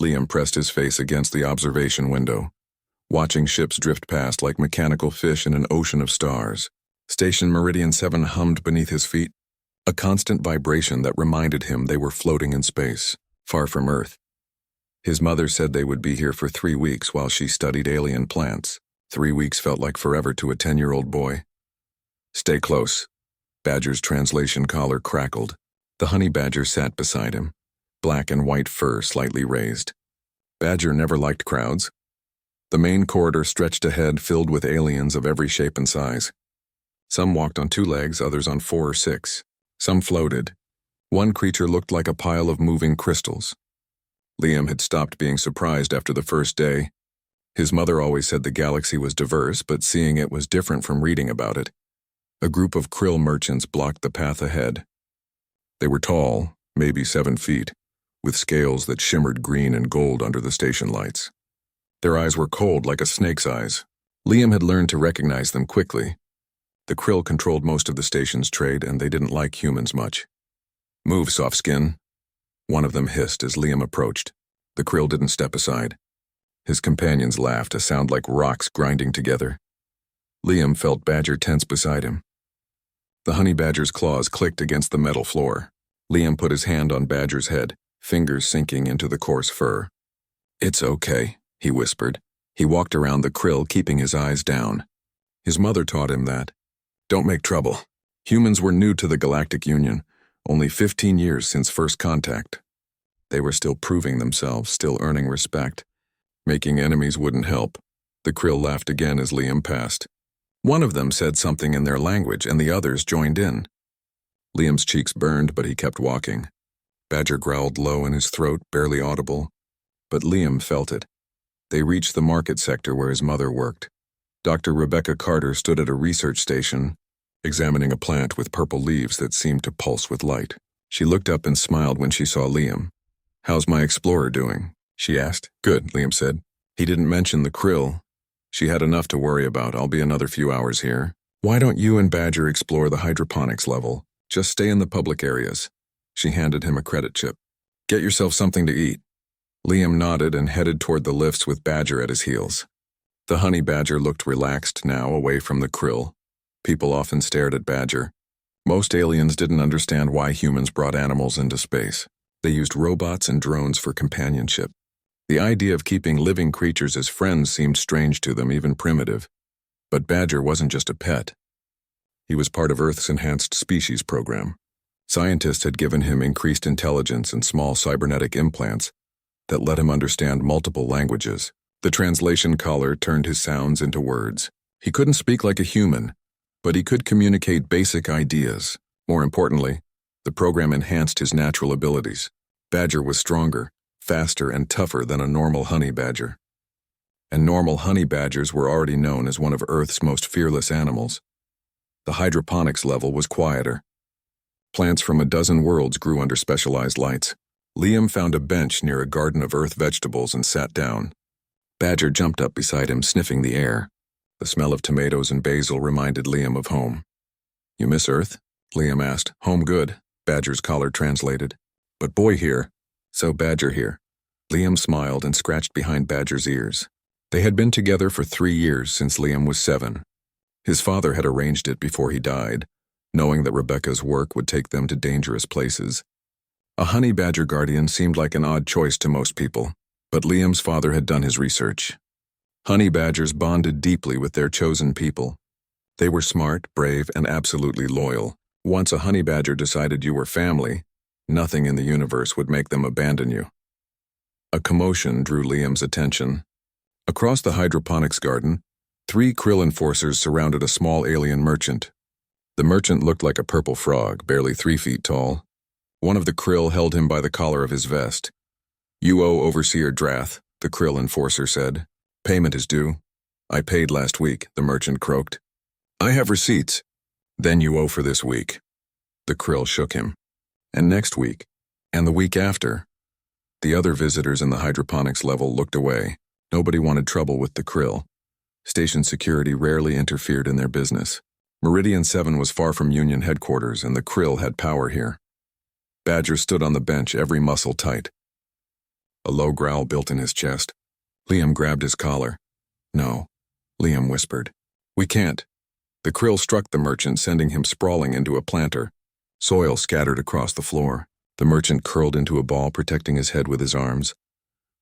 Liam pressed his face against the observation window, watching ships drift past like mechanical fish in an ocean of stars. Station Meridian 7 hummed beneath his feet, a constant vibration that reminded him they were floating in space, far from Earth. His mother said they would be here for 3 weeks while she studied alien plants. 3 weeks felt like forever to a 10-year-old boy. Stay close. Badger's translation collar crackled. The honey badger sat beside him, black and white fur slightly raised. Badger never liked crowds. The main corridor stretched ahead, filled with aliens of every shape and size. Some walked on 2 legs, others on 4 or 6. Some floated. One creature looked like a pile of moving crystals. Liam had stopped being surprised after the first day. His mother always said the galaxy was diverse, but seeing it was different from reading about it. A group of krill merchants blocked the path ahead. They were tall, maybe 7 feet, with scales that shimmered green and gold under the station lights. Their eyes were cold like a snake's eyes. Liam had learned to recognize them quickly. The krill controlled most of the station's trade, and they didn't like humans much. "Move, soft skin," one of them hissed as Liam approached. The krill didn't step aside. His companions laughed, a sound like rocks grinding together. Liam felt Badger tense beside him. The honey badger's claws clicked against the metal floor. Liam put his hand on Badger's head, fingers sinking into the coarse fur. "It's okay," he whispered. He walked around the krill, keeping his eyes down. His mother taught him that. Don't make trouble. Humans were new to the Galactic Union, only 15 years since first contact. They were still proving themselves, still earning respect. Making enemies wouldn't help. The krill laughed again as Liam passed. One of them said something in their language, and the others joined in. Liam's cheeks burned, but he kept walking. Badger growled low in his throat, barely audible. But Liam felt it. They reached the market sector where his mother worked. Dr. Rebecca Carter stood at a research station, examining a plant with purple leaves that seemed to pulse with light. She looked up and smiled when she saw Liam. "How's my explorer doing?" she asked. "Good," Liam said. He didn't mention the krill. "She had enough to worry about. I'll be another few hours here. Why don't you and Badger explore the hydroponics level? Just stay in the public areas." She handed him a credit chip. "Get yourself something to eat." Liam nodded and headed toward the lifts with Badger at his heels. The honey badger looked relaxed now, away from the krill. People often stared at Badger. Most aliens didn't understand why humans brought animals into space. They used robots and drones for companionship. The idea of keeping living creatures as friends seemed strange to them, even primitive. But Badger wasn't just a pet. He was part of Earth's Enhanced Species program. Scientists had given him increased intelligence and small cybernetic implants that let him understand multiple languages. The translation collar turned his sounds into words. He couldn't speak like a human, but he could communicate basic ideas. More importantly, the program enhanced his natural abilities. Badger was stronger, faster, and tougher than a normal honey badger. And normal honey badgers were already known as one of Earth's most fearless animals. The hydroponics level was quieter. Plants from a dozen worlds grew under specialized lights. Liam found a bench near a garden of Earth vegetables and sat down. Badger jumped up beside him, sniffing the air. The smell of tomatoes and basil reminded Liam of home. "You miss Earth?" Liam asked. "Home good," Badger's collar translated. "But boy here." "So Badger here." Liam smiled and scratched behind Badger's ears. They had been together for 3 years since Liam was 7. His father had arranged it before he died, knowing that Rebecca's work would take them to dangerous places. A honey badger guardian seemed like an odd choice to most people, but Liam's father had done his research. Honey badgers bonded deeply with their chosen people. They were smart, brave, and absolutely loyal. Once a honey badger decided you were family, nothing in the universe would make them abandon you. A commotion drew Liam's attention. Across the hydroponics garden, 3 krill enforcers surrounded a small alien merchant. The merchant looked like a purple frog, barely 3 feet tall. One of the krill held him by the collar of his vest. "You owe Overseer Drath," the krill enforcer said. "Payment is due." "I paid last week," the merchant croaked. "I have receipts." "Then you owe for this week." The krill shook him. "And next week. And the week after." The other visitors in the hydroponics level looked away. Nobody wanted trouble with the krill. Station security rarely interfered in their business. Meridian 7 was far from Union headquarters, and the krill had power here. Badger stood on the bench, every muscle tight. A low growl built in his chest. Liam grabbed his collar. "No," Liam whispered. "We can't." The krill struck the merchant, sending him sprawling into a planter. Soil scattered across the floor. The merchant curled into a ball, protecting his head with his arms.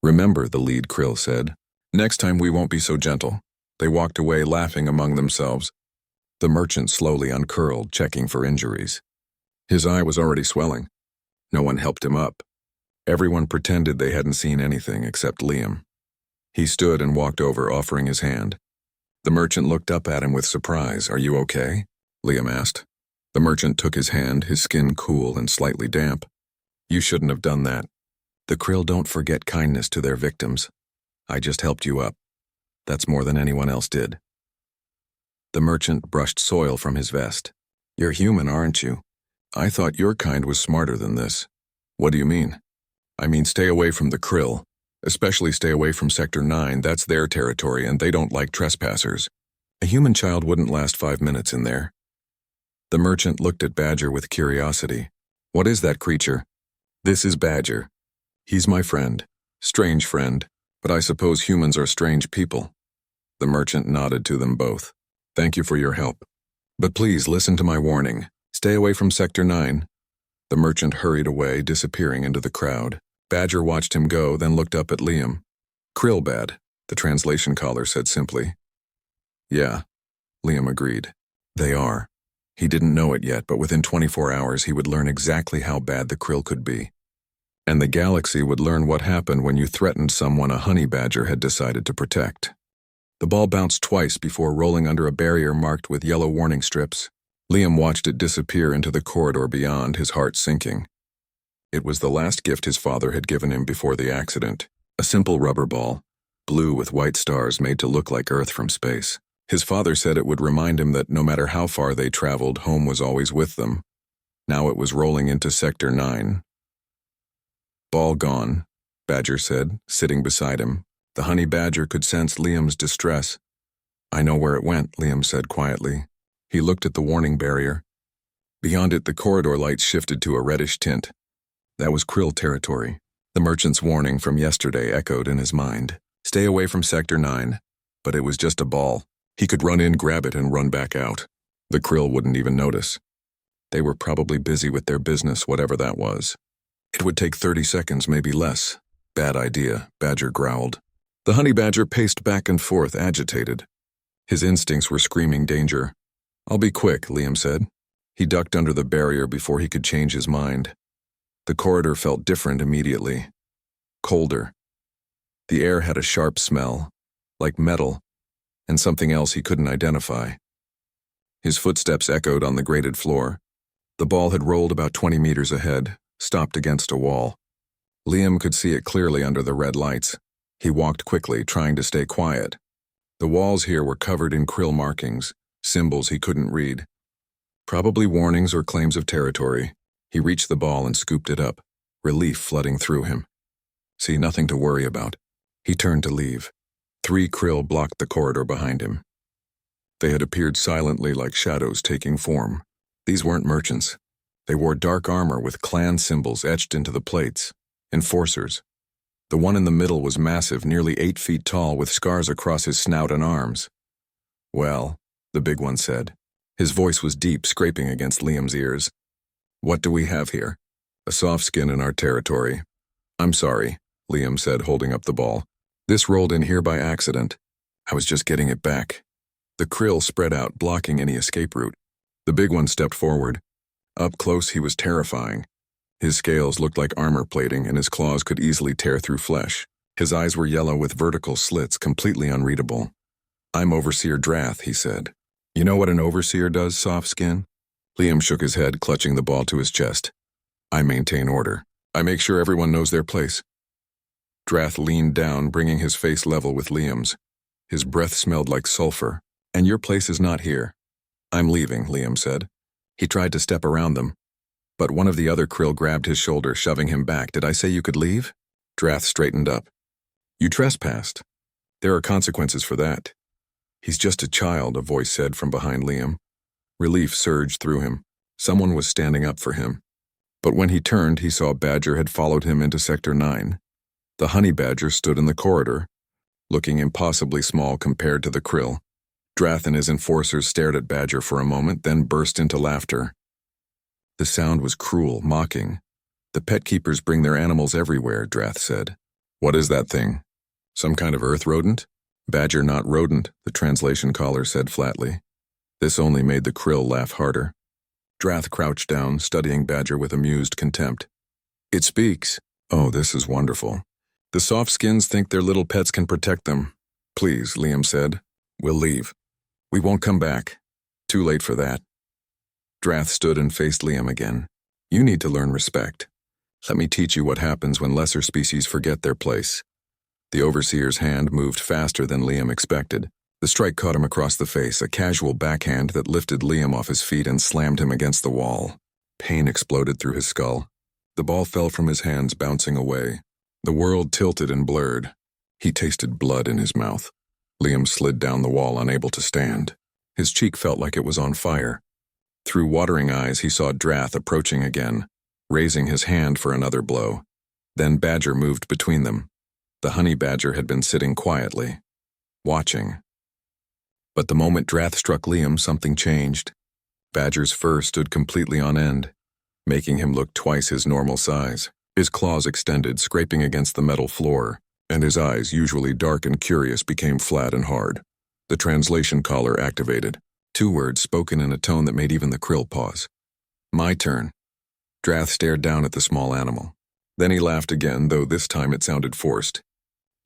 "Remember," the lead krill said. "Next time we won't be so gentle." They walked away, laughing among themselves. The merchant slowly uncurled, checking for injuries. His eye was already swelling. No one helped him up. Everyone pretended they hadn't seen anything except Liam. He stood and walked over, offering his hand. The merchant looked up at him with surprise. "Are you okay?" Liam asked. The merchant took his hand, his skin cool and slightly damp. "You shouldn't have done that. The krill don't forget kindness to their victims. I just helped you up. That's more than anyone else did." The merchant brushed soil from his vest. "You're human, aren't you? I thought your kind was smarter than this." "What do you mean?" "I mean, stay away from the krill. Especially stay away from Sector 9, that's their territory and they don't like trespassers. A human child wouldn't last 5 minutes in there." The merchant looked at Badger with curiosity. "What is that creature?" "This is Badger. He's my friend. Strange friend, but I suppose humans are strange people." The merchant nodded to them both. "Thank you for your help. But please listen to my warning. Stay away from Sector 9. The merchant hurried away, disappearing into the crowd. Badger watched him go, then looked up at Liam. "Krill bad," the translation caller said simply. "Yeah," Liam agreed. "They are." He didn't know it yet, but within 24 hours he would learn exactly how bad the krill could be. And the galaxy would learn what happened when you threatened someone a honey badger had decided to protect. The ball bounced twice before rolling under a barrier marked with yellow warning strips. Liam watched it disappear into the corridor beyond, his heart sinking. It was the last gift his father had given him before the accident. A simple rubber ball, blue with white stars made to look like Earth from space. His father said it would remind him that no matter how far they traveled, home was always with them. Now it was rolling into Sector 9. "Ball gone," Badger said, sitting beside him. The honey badger could sense Liam's distress. "I know where it went," Liam said quietly. He looked at the warning barrier. Beyond it, the corridor lights shifted to a reddish tint. That was krill territory. The merchant's warning from yesterday echoed in his mind. Stay away from Sector 9. But it was just a ball. He could run in, grab it, and run back out. The krill wouldn't even notice. They were probably busy with their business, whatever that was. It would take 30 seconds, maybe less. "Bad idea," Badger growled. The honey badger paced back and forth, agitated. His instincts were screaming danger. "I'll be quick," Liam said. He ducked under the barrier before he could change his mind. The corridor felt different immediately. Colder. The air had a sharp smell, like metal, and something else he couldn't identify. His footsteps echoed on the grated floor. The ball had rolled about 20 meters ahead, stopped against a wall. Liam could see it clearly under the red lights. He walked quickly, trying to stay quiet. The walls here were covered in krill markings, symbols he couldn't read. Probably warnings or claims of territory. He reached the ball and scooped it up, relief flooding through him. See, nothing to worry about. He turned to leave. 3 krill blocked the corridor behind him. They had appeared silently like shadows taking form. These weren't merchants. They wore dark armor with clan symbols etched into the plates. Enforcers. The one in the middle was massive, nearly 8 feet tall, with scars across his snout and arms. "Well," the big one said. His voice was deep, scraping against Liam's ears. "What do we have here? A soft skin in our territory." "I'm sorry," Liam said, holding up the ball. "This rolled in here by accident. I was just getting it back." The krill spread out, blocking any escape route. The big one stepped forward. Up close, he was terrifying. His scales looked like armor plating, and his claws could easily tear through flesh. His eyes were yellow with vertical slits, completely unreadable. "I'm Overseer Drath," he said. "You know what an overseer does, soft skin?" Liam shook his head, clutching the ball to his chest. "I maintain order. I make sure everyone knows their place." Drath leaned down, bringing his face level with Liam's. His breath smelled like sulfur. "And your place is not here." "I'm leaving," Liam said. He tried to step around them, but one of the other krill grabbed his shoulder, shoving him back. "Did I say you could leave?" Drath straightened up. "You trespassed. There are consequences for that." "He's just a child," a voice said from behind Liam. Relief surged through him. Someone was standing up for him. But when he turned, he saw Badger had followed him into Sector 9. The honey badger stood in the corridor, looking impossibly small compared to the krill. Drath and his enforcers stared at Badger for a moment, then burst into laughter. The sound was cruel, mocking. "The pet keepers bring their animals everywhere," Drath said. "What is that thing? Some kind of earth rodent?" "Badger, not rodent," the translation caller said flatly. This only made the krill laugh harder. Drath crouched down, studying Badger with amused contempt. "It speaks. Oh, this is wonderful. The soft skins think their little pets can protect them." "Please," Liam said. "We'll leave. We won't come back. Too late for that." Drath stood and faced Liam again. "You need to learn respect. Let me teach you what happens when lesser species forget their place." The overseer's hand moved faster than Liam expected. The strike caught him across the face, a casual backhand that lifted Liam off his feet and slammed him against the wall. Pain exploded through his skull. The ball fell from his hands, bouncing away. The world tilted and blurred. He tasted blood in his mouth. Liam slid down the wall, unable to stand. His cheek felt like it was on fire. Through watering eyes, he saw Drath approaching again, raising his hand for another blow. Then Badger moved between them. The honey badger had been sitting quietly, watching. But the moment Drath struck Liam, something changed. Badger's fur stood completely on end, making him look twice his normal size. His claws extended, scraping against the metal floor, and his eyes, usually dark and curious, became flat and hard. The translation collar activated. 2 words spoken in a tone that made even the krill pause. "My turn." Drath stared down at the small animal. Then he laughed again, though this time it sounded forced.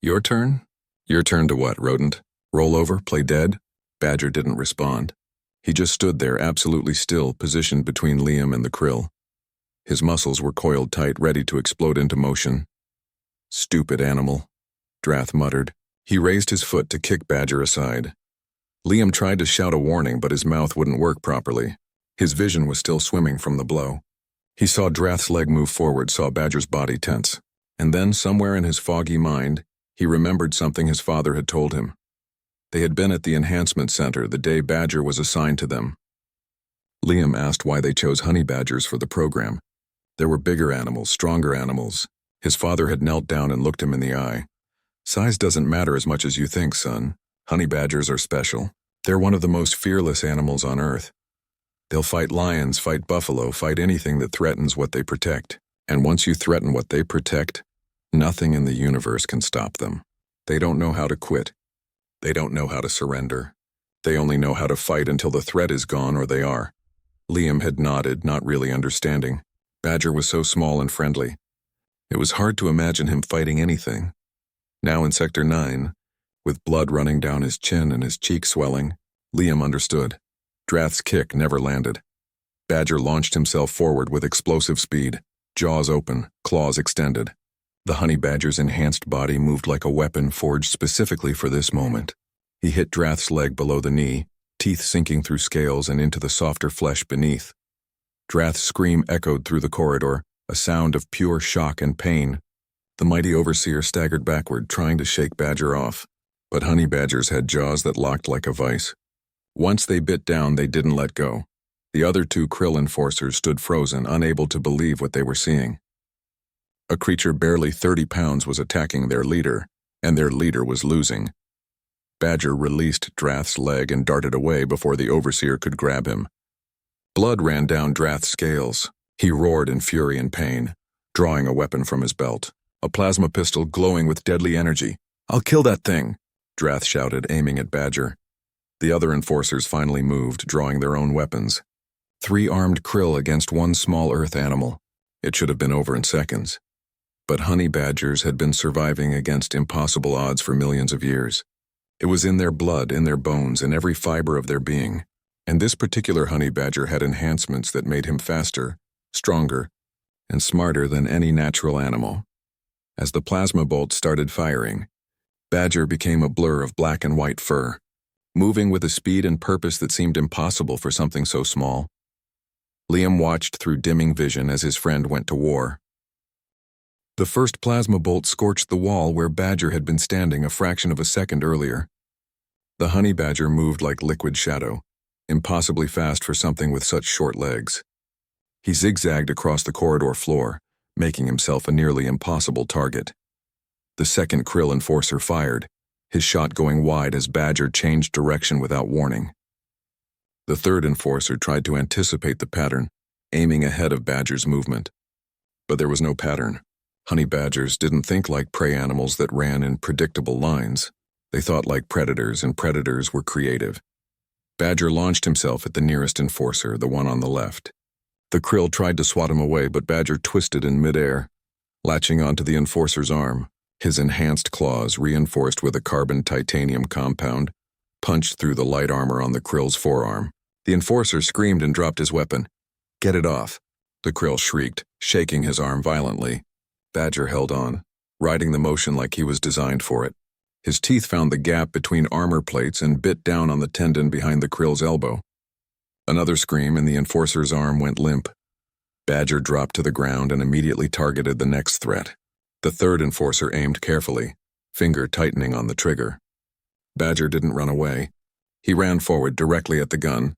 "Your turn? Your turn to what, rodent? Roll over, play dead?" Badger didn't respond. He just stood there, absolutely still, positioned between Liam and the krill. His muscles were coiled tight, ready to explode into motion. "Stupid animal," Drath muttered. He raised his foot to kick Badger aside. Liam tried to shout a warning, but his mouth wouldn't work properly. His vision was still swimming from the blow. He saw Drath's leg move forward, saw Badger's body tense. And then, somewhere in his foggy mind, he remembered something his father had told him. They had been at the enhancement center the day Badger was assigned to them. Liam asked why they chose honey badgers for the program. There were bigger animals, stronger animals. His father had knelt down and looked him in the eye. "Size doesn't matter as much as you think, son. Honey badgers are special. They're one of the most fearless animals on Earth. They'll fight lions, fight buffalo, fight anything that threatens what they protect. And once you threaten what they protect, nothing in the universe can stop them. They don't know how to quit. They don't know how to surrender. They only know how to fight until the threat is gone or they are." Liam had nodded, not really understanding. Badger was so small and friendly. It was hard to imagine him fighting anything. Now in Sector 9, with blood running down his chin and his cheek swelling, Liam understood. Drath's kick never landed. Badger launched himself forward with explosive speed, jaws open, claws extended. The honey badger's enhanced body moved like a weapon forged specifically for this moment. He hit Drath's leg below the knee, teeth sinking through scales and into the softer flesh beneath. Drath's scream echoed through the corridor, a sound of pure shock and pain. The mighty overseer staggered backward, trying to shake Badger off. But honey badgers had jaws that locked like a vice. Once they bit down, they didn't let go. The other 2 krill enforcers stood frozen, unable to believe what they were seeing. A creature barely 30 pounds was attacking their leader, and their leader was losing. Badger released Drath's leg and darted away before the overseer could grab him. Blood ran down Drath's scales. He roared in fury and pain, drawing a weapon from his belt, a plasma pistol glowing with deadly energy. "I'll kill that thing," Drath shouted, aiming at Badger. The other enforcers finally moved, drawing their own weapons. 3 armed krill against 1 small earth animal. It should have been over in seconds. But honey badgers had been surviving against impossible odds for millions of years. It was in their blood, in their bones, in every fiber of their being. And this particular honey badger had enhancements that made him faster, stronger, and smarter than any natural animal. As the plasma bolts started firing, Badger became a blur of black and white fur, moving with a speed and purpose that seemed impossible for something so small. Liam watched through dimming vision as his friend went to war. The first plasma bolt scorched the wall where Badger had been standing a fraction of a second earlier. The honey badger moved like liquid shadow, impossibly fast for something with such short legs. He zigzagged across the corridor floor, making himself a nearly impossible target. The second Krill enforcer fired, his shot going wide as Badger changed direction without warning. The third enforcer tried to anticipate the pattern, aiming ahead of Badger's movement. But there was no pattern. Honey badgers didn't think like prey animals that ran in predictable lines. They thought like predators, and predators were creative. Badger launched himself at the nearest enforcer, the one on the left. The Krill tried to swat him away, but Badger twisted in midair, latching onto the enforcer's arm. His enhanced claws, reinforced with a carbon-titanium compound, punched through the light armor on the Krill's forearm. The enforcer screamed and dropped his weapon. "Get it off," the Krill shrieked, shaking his arm violently. Badger held on, riding the motion like he was designed for it. His teeth found the gap between armor plates and bit down on the tendon behind the Krill's elbow. Another scream and the enforcer's arm went limp. Badger dropped to the ground and immediately targeted the next threat. The third enforcer aimed carefully, finger tightening on the trigger. Badger didn't run away. He ran forward directly at the gun.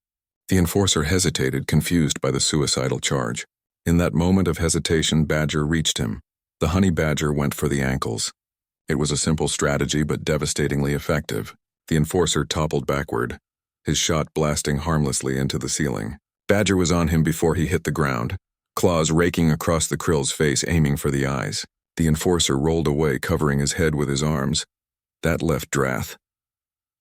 The enforcer hesitated, confused by the suicidal charge. In that moment of hesitation, Badger reached him. The honey badger went for the ankles. It was a simple strategy, but devastatingly effective. The enforcer toppled backward, his shot blasting harmlessly into the ceiling. Badger was on him before he hit the ground, claws raking across the Krill's face, aiming for the eyes. The enforcer rolled away, covering his head with his arms. That left Drath.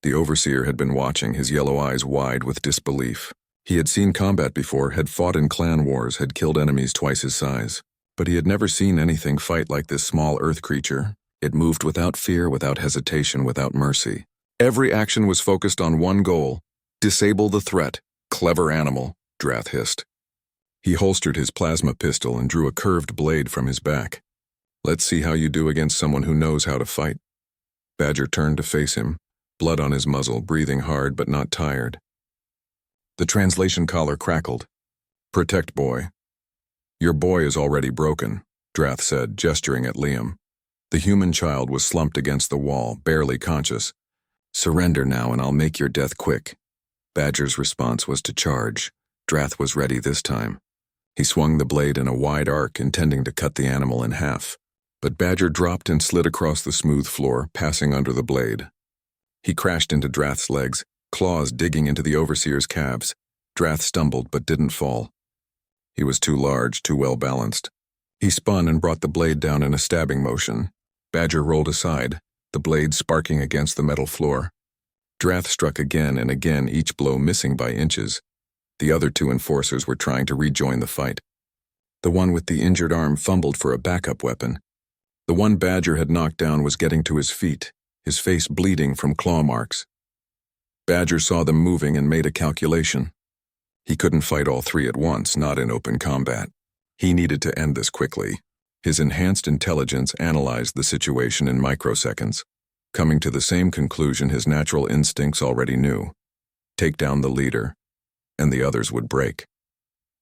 The overseer had been watching, his yellow eyes wide with disbelief. He had seen combat before, had fought in clan wars, had killed enemies twice his size. But he had never seen anything fight like this small earth creature. It moved without fear, without hesitation, without mercy. Every action was focused on one goal: disable the threat. "Clever animal," Drath hissed. He holstered his plasma pistol and drew a curved blade from his back. "Let's see how you do against someone who knows how to fight." Badger turned to face him, blood on his muzzle, breathing hard but not tired. The translation collar crackled. "Protect boy." "Your boy is already broken," Drath said, gesturing at Liam. The human child was slumped against the wall, barely conscious. "Surrender now and I'll make your death quick." Badger's response was to charge. Drath was ready this time. He swung the blade in a wide arc, intending to cut the animal in half. But Badger dropped and slid across the smooth floor, passing under the blade. He crashed into Drath's legs, claws digging into the overseer's calves. Drath stumbled but didn't fall. He was too large, too well balanced. He spun and brought the blade down in a stabbing motion. Badger rolled aside, the blade sparking against the metal floor. Drath struck again and again, each blow missing by inches. The other two enforcers were trying to rejoin the fight. The one with the injured arm fumbled for a backup weapon. The one Badger had knocked down was getting to his feet, his face bleeding from claw marks. Badger saw them moving and made a calculation. He couldn't fight all three at once, not in open combat. He needed to end this quickly. His enhanced intelligence analyzed the situation in microseconds, coming to the same conclusion his natural instincts already knew. Take down the leader, and the others would break.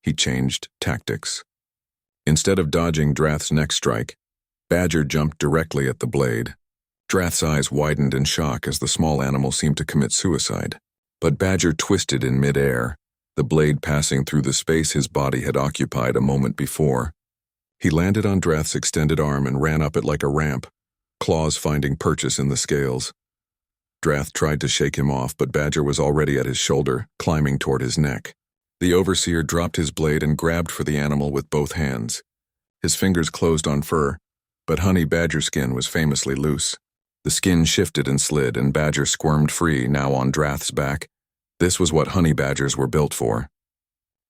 He changed tactics. Instead of dodging Drath's next strike, Badger jumped directly at the blade. Drath's eyes widened in shock as the small animal seemed to commit suicide. But Badger twisted in midair, the blade passing through the space his body had occupied a moment before. He landed on Drath's extended arm and ran up it like a ramp, claws finding purchase in the scales. Drath tried to shake him off, but Badger was already at his shoulder, climbing toward his neck. The overseer dropped his blade and grabbed for the animal with both hands. His fingers closed on fur, but honey badger skin was famously loose. The skin shifted and slid, and Badger squirmed free, now on Drath's back. This was what honey badgers were built for.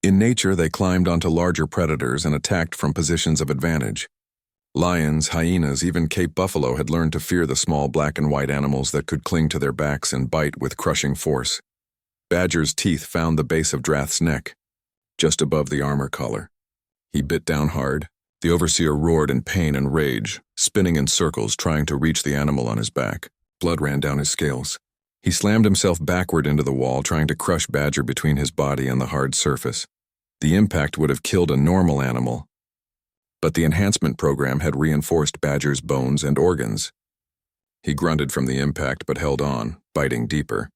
In nature, they climbed onto larger predators and attacked from positions of advantage. Lions, hyenas, even Cape buffalo had learned to fear the small black and white animals that could cling to their backs and bite with crushing force. Badger's teeth found the base of Drath's neck, just above the armor collar. He bit down hard. The overseer roared in pain and rage, spinning in circles trying to reach the animal on his back. Blood ran down his scales. He slammed himself backward into the wall, trying to crush Badger between his body and the hard surface. The impact would have killed a normal animal, but the enhancement program had reinforced Badger's bones and organs. He grunted from the impact but held on, biting deeper.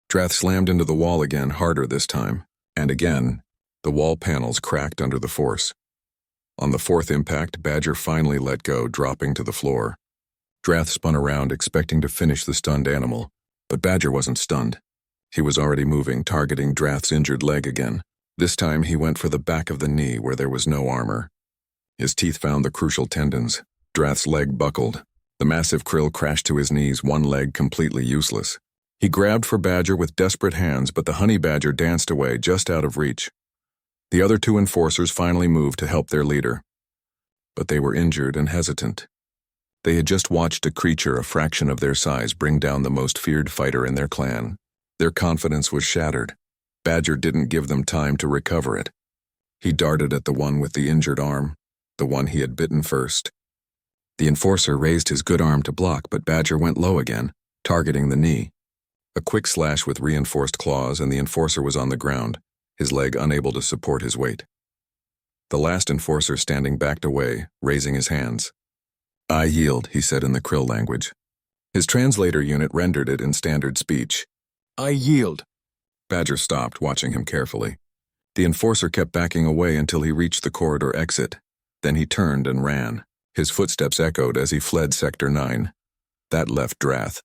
Drath slammed into the wall again, harder this time, and again, the wall panels cracked under the force. On the fourth impact, Badger finally let go, dropping to the floor. Drath spun around, expecting to finish the stunned animal, but Badger wasn't stunned. He was already moving, targeting Drath's injured leg again. This time he went for the back of the knee where there was no armor. His teeth found the crucial tendons. Drath's leg buckled. The massive krill crashed to his knees, one leg completely useless. He grabbed for Badger with desperate hands, but the honey badger danced away, just out of reach. The other two enforcers finally moved to help their leader. But they were injured and hesitant. They had just watched a creature a fraction of their size bring down the most feared fighter in their clan. Their confidence was shattered. Badger didn't give them time to recover it. He darted at the one with the injured arm, the one he had bitten first. The enforcer raised his good arm to block, but Badger went low again, targeting the knee. A quick slash with reinforced claws, and the enforcer was on the ground, his leg unable to support his weight. The last enforcer standing backed away, raising his hands. "I yield," he said in the krill language. His translator unit rendered it in standard speech. "I yield." Badger stopped, watching him carefully. The enforcer kept backing away until he reached the corridor exit. Then he turned and ran. His footsteps echoed as he fled Sector 9. That left Drath.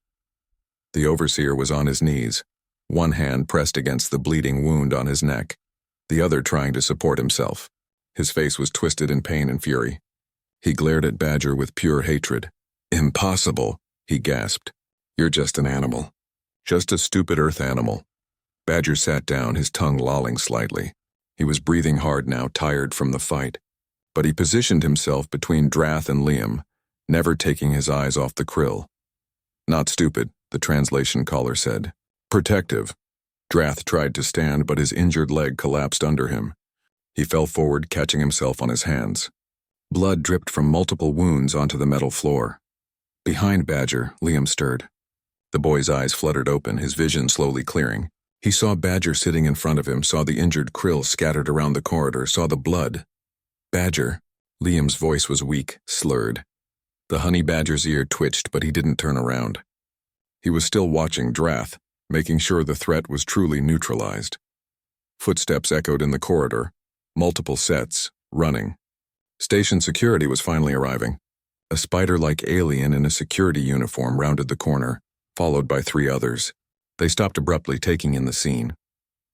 The overseer was on his knees, one hand pressed against the bleeding wound on his neck, the other trying to support himself. His face was twisted in pain and fury. He glared at Badger with pure hatred. "Impossible," he gasped. "You're just an animal. Just a stupid earth animal." Badger sat down, his tongue lolling slightly. He was breathing hard now, tired from the fight. But he positioned himself between Drath and Liam, never taking his eyes off the krill. "Not stupid," the translation caller said. "Protective." Drath tried to stand, but his injured leg collapsed under him. He fell forward, catching himself on his hands. Blood dripped from multiple wounds onto the metal floor. Behind Badger, Liam stirred. The boy's eyes fluttered open, his vision slowly clearing. He saw Badger sitting in front of him, saw the injured krill scattered around the corridor, saw the blood. "Badger." Liam's voice was weak, slurred. The honey badger's ear twitched, but he didn't turn around. He was still watching Drath, making sure the threat was truly neutralized. Footsteps echoed in the corridor, multiple sets, running. Station security was finally arriving. A spider-like alien in a security uniform rounded the corner, followed by 3 others. They stopped abruptly, taking in the scene.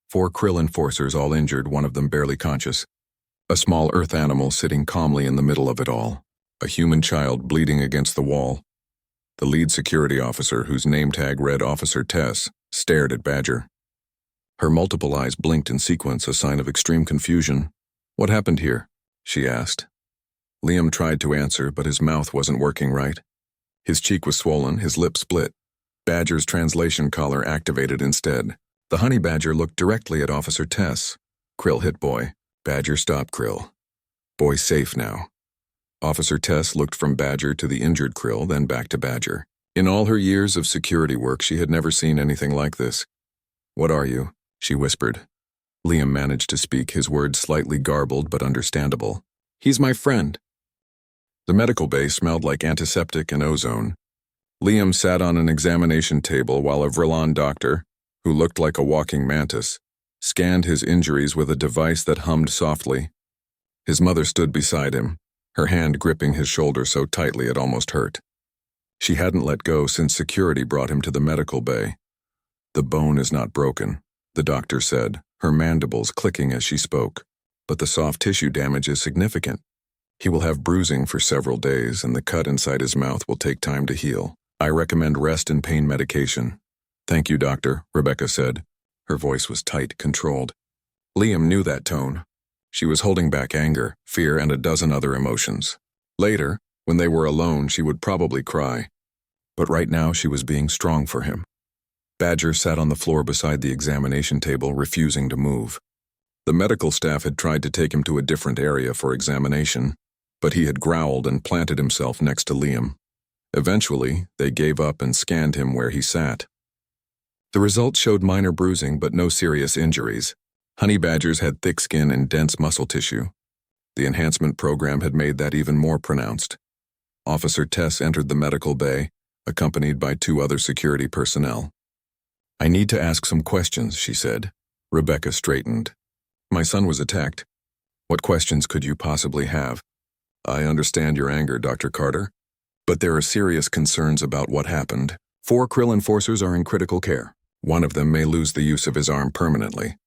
4 krill enforcers, all injured, one of them barely conscious. A small earth animal sitting calmly in the middle of it all. A human child bleeding against the wall. The lead security officer, whose name tag read Officer Tess, stared at Badger. Her multiple eyes blinked in sequence, a sign of extreme confusion. "What happened here?" she asked. Liam tried to answer, but his mouth wasn't working right. His cheek was swollen, his lip split. Badger's translation collar activated instead. The honey badger looked directly at Officer Tess. "Krill hit boy." "Badger, stop, Krill. Boy safe now." Officer Tess looked from Badger to the injured krill, then back to Badger. In all her years of security work, she had never seen anything like this. "What are you?" she whispered. Liam managed to speak, his words slightly garbled but understandable. "He's my friend." The medical bay smelled like antiseptic and ozone. Liam sat on an examination table while a Vrillon doctor, who looked like a walking mantis, scanned his injuries with a device that hummed softly. His mother stood beside him, her hand gripping his shoulder so tightly it almost hurt. She hadn't let go since security brought him to the medical bay. "The bone is not broken," the doctor said, her mandibles clicking as she spoke. "But the soft tissue damage is significant. He will have bruising for several days, and the cut inside his mouth will take time to heal. I recommend rest and pain medication." "Thank you, doctor," Rebecca said. Her voice was tight, controlled. Liam knew that tone. She was holding back anger, fear, and a dozen other emotions. Later, when they were alone, she would probably cry. But right now she was being strong for him. Badger sat on the floor beside the examination table, refusing to move. The medical staff had tried to take him to a different area for examination, but he had growled and planted himself next to Liam. Eventually, they gave up and scanned him where he sat. The results showed minor bruising but no serious injuries. Honey badgers had thick skin and dense muscle tissue. The enhancement program had made that even more pronounced. Officer Tess entered the medical bay, accompanied by 2 other security personnel. "I need to ask some questions," she said. Rebecca straightened. "My son was attacked. What questions could you possibly have?" "I understand your anger, Dr. Carter. But there are serious concerns about what happened. 4 krill enforcers are in critical care. One of them may lose the use of his arm permanently.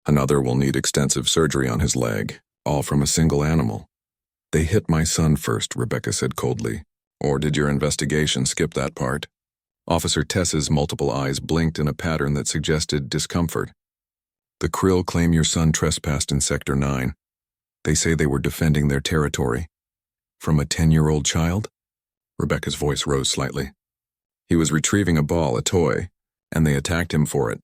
Another will need extensive surgery on his leg, all from a single animal. They hit my son first, Rebecca said coldly. Or did your investigation skip that part? Officer Tess's multiple eyes blinked in a pattern that suggested discomfort. The krill claim your son trespassed in Sector 9. They say they were defending their territory. From a 10-year-old child? Rebecca's voice rose slightly. He was retrieving a ball, a toy, and they attacked him for it.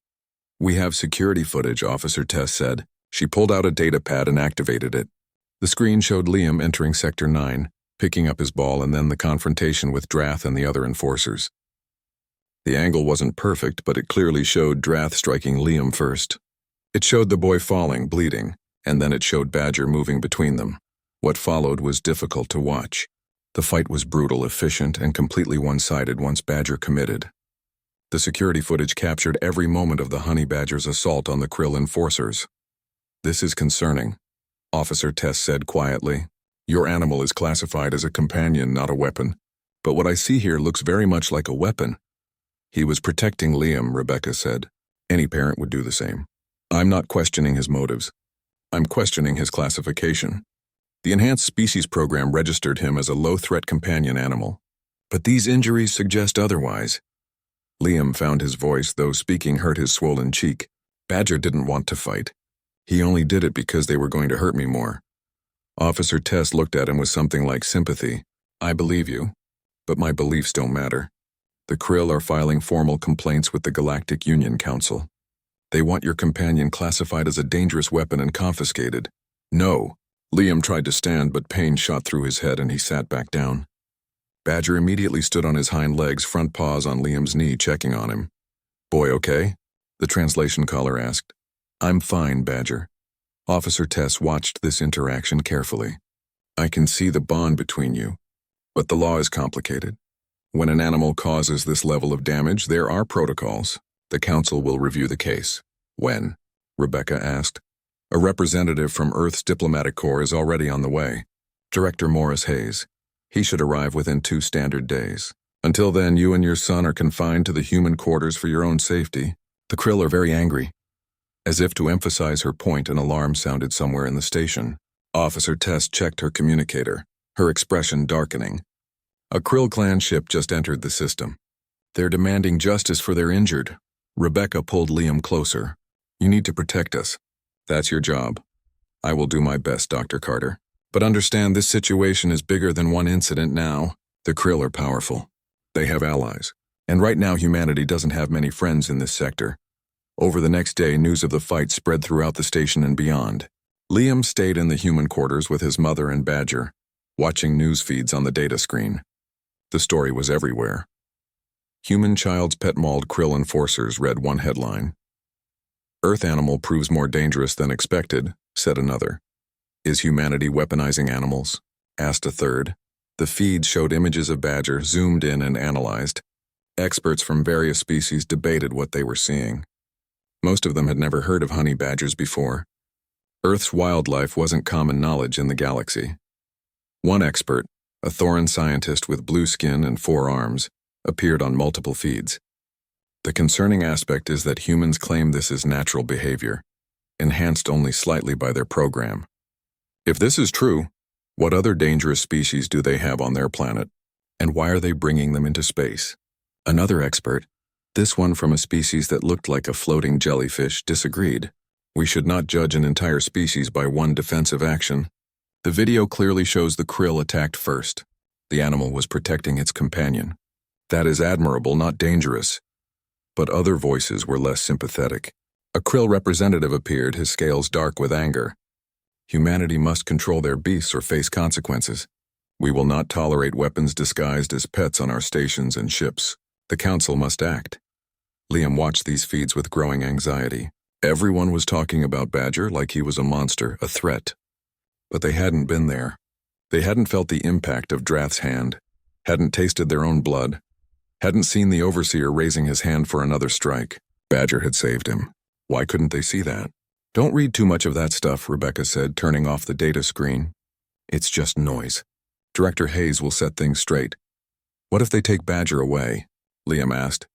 We have security footage, Officer Tess said. She pulled out a data pad and activated it. The screen showed Liam entering Sector 9, picking up his ball, and then the confrontation with Drath and the other enforcers. The angle wasn't perfect, but it clearly showed Drath striking Liam first. It showed the boy falling, bleeding, and then it showed Badger moving between them. What followed was difficult to watch. The fight was brutal, efficient, and completely one-sided once Badger committed. The security footage captured every moment of the honey badger's assault on the krill enforcers. This is concerning, Officer Tess said quietly. Your animal is classified as a companion, not a weapon. But what I see here looks very much like a weapon. He was protecting Liam, Rebecca said. Any parent would do the same. I'm not questioning his motives. I'm questioning his classification. The Enhanced Species Program registered him as a low-threat companion animal. But these injuries suggest otherwise. Liam found his voice, though speaking hurt his swollen cheek. Badger didn't want to fight. He only did it because they were going to hurt me more. Officer Tess looked at him with something like sympathy. I believe you, but my beliefs don't matter. The krill are filing formal complaints with the Galactic Union Council. They want your companion classified as a dangerous weapon and confiscated. No. Liam tried to stand, but pain shot through his head and he sat back down. Badger immediately stood on his hind legs, front paws on Liam's knee, checking on him. Boy, okay? The translation caller asked. I'm fine, Badger. Officer Tess watched this interaction carefully. I can see the bond between you, but the law is complicated. When an animal causes this level of damage, there are protocols. The council will review the case. When? Rebecca asked. A representative from Earth's diplomatic corps is already on the way. Director Morris Hayes. He should arrive within 2 standard days. Until then, you and your son are confined to the human quarters for your own safety. The krill are very angry. As if to emphasize her point, an alarm sounded somewhere in the station. Officer Tess checked her communicator, her expression darkening. A krill clan ship just entered the system. They're demanding justice for their injured. Rebecca pulled Liam closer. You need to protect us. That's your job. I will do my best, Dr. Carter. But understand this situation is bigger than one incident now. The krill are powerful. They have allies. And right now humanity doesn't have many friends in this sector. Over the next day, news of the fight spread throughout the station and beyond. Liam stayed in the human quarters with his mother and Badger, watching news feeds on the data screen. The story was everywhere. Human child's pet mauled krill enforcers, read one headline. Earth animal proves more dangerous than expected, said another. Is humanity weaponizing animals? Asked a third. The feed showed images of Badger, zoomed in and analyzed. Experts from various species debated what they were seeing. Most of them had never heard of honey badgers before. Earth's wildlife wasn't common knowledge in the galaxy. One expert, a Thoran scientist with blue skin and 4 arms, appeared on multiple feeds. The concerning aspect is that humans claim this is natural behavior, enhanced only slightly by their program. If this is true, what other dangerous species do they have on their planet, and why are they bringing them into space? Another expert, this one from a species that looked like a floating jellyfish, disagreed. We should not judge an entire species by one defensive action. The video clearly shows the krill attacked first. The animal was protecting its companion. That is admirable, not dangerous. But other voices were less sympathetic. A krill representative appeared, his scales dark with anger. Humanity must control their beasts or face consequences. We will not tolerate weapons disguised as pets on our stations and ships. The council must act. Liam watched these feeds with growing anxiety. Everyone was talking about Badger like he was a monster, a threat. But they hadn't been there. They hadn't felt the impact of Drath's hand, hadn't tasted their own blood, hadn't seen the overseer raising his hand for another strike. Badger had saved him. Why couldn't they see that? Don't read too much of that stuff, Rebecca said, turning off the data screen. It's just noise. Director Hayes will set things straight. What if they take Badger away? Liam asked.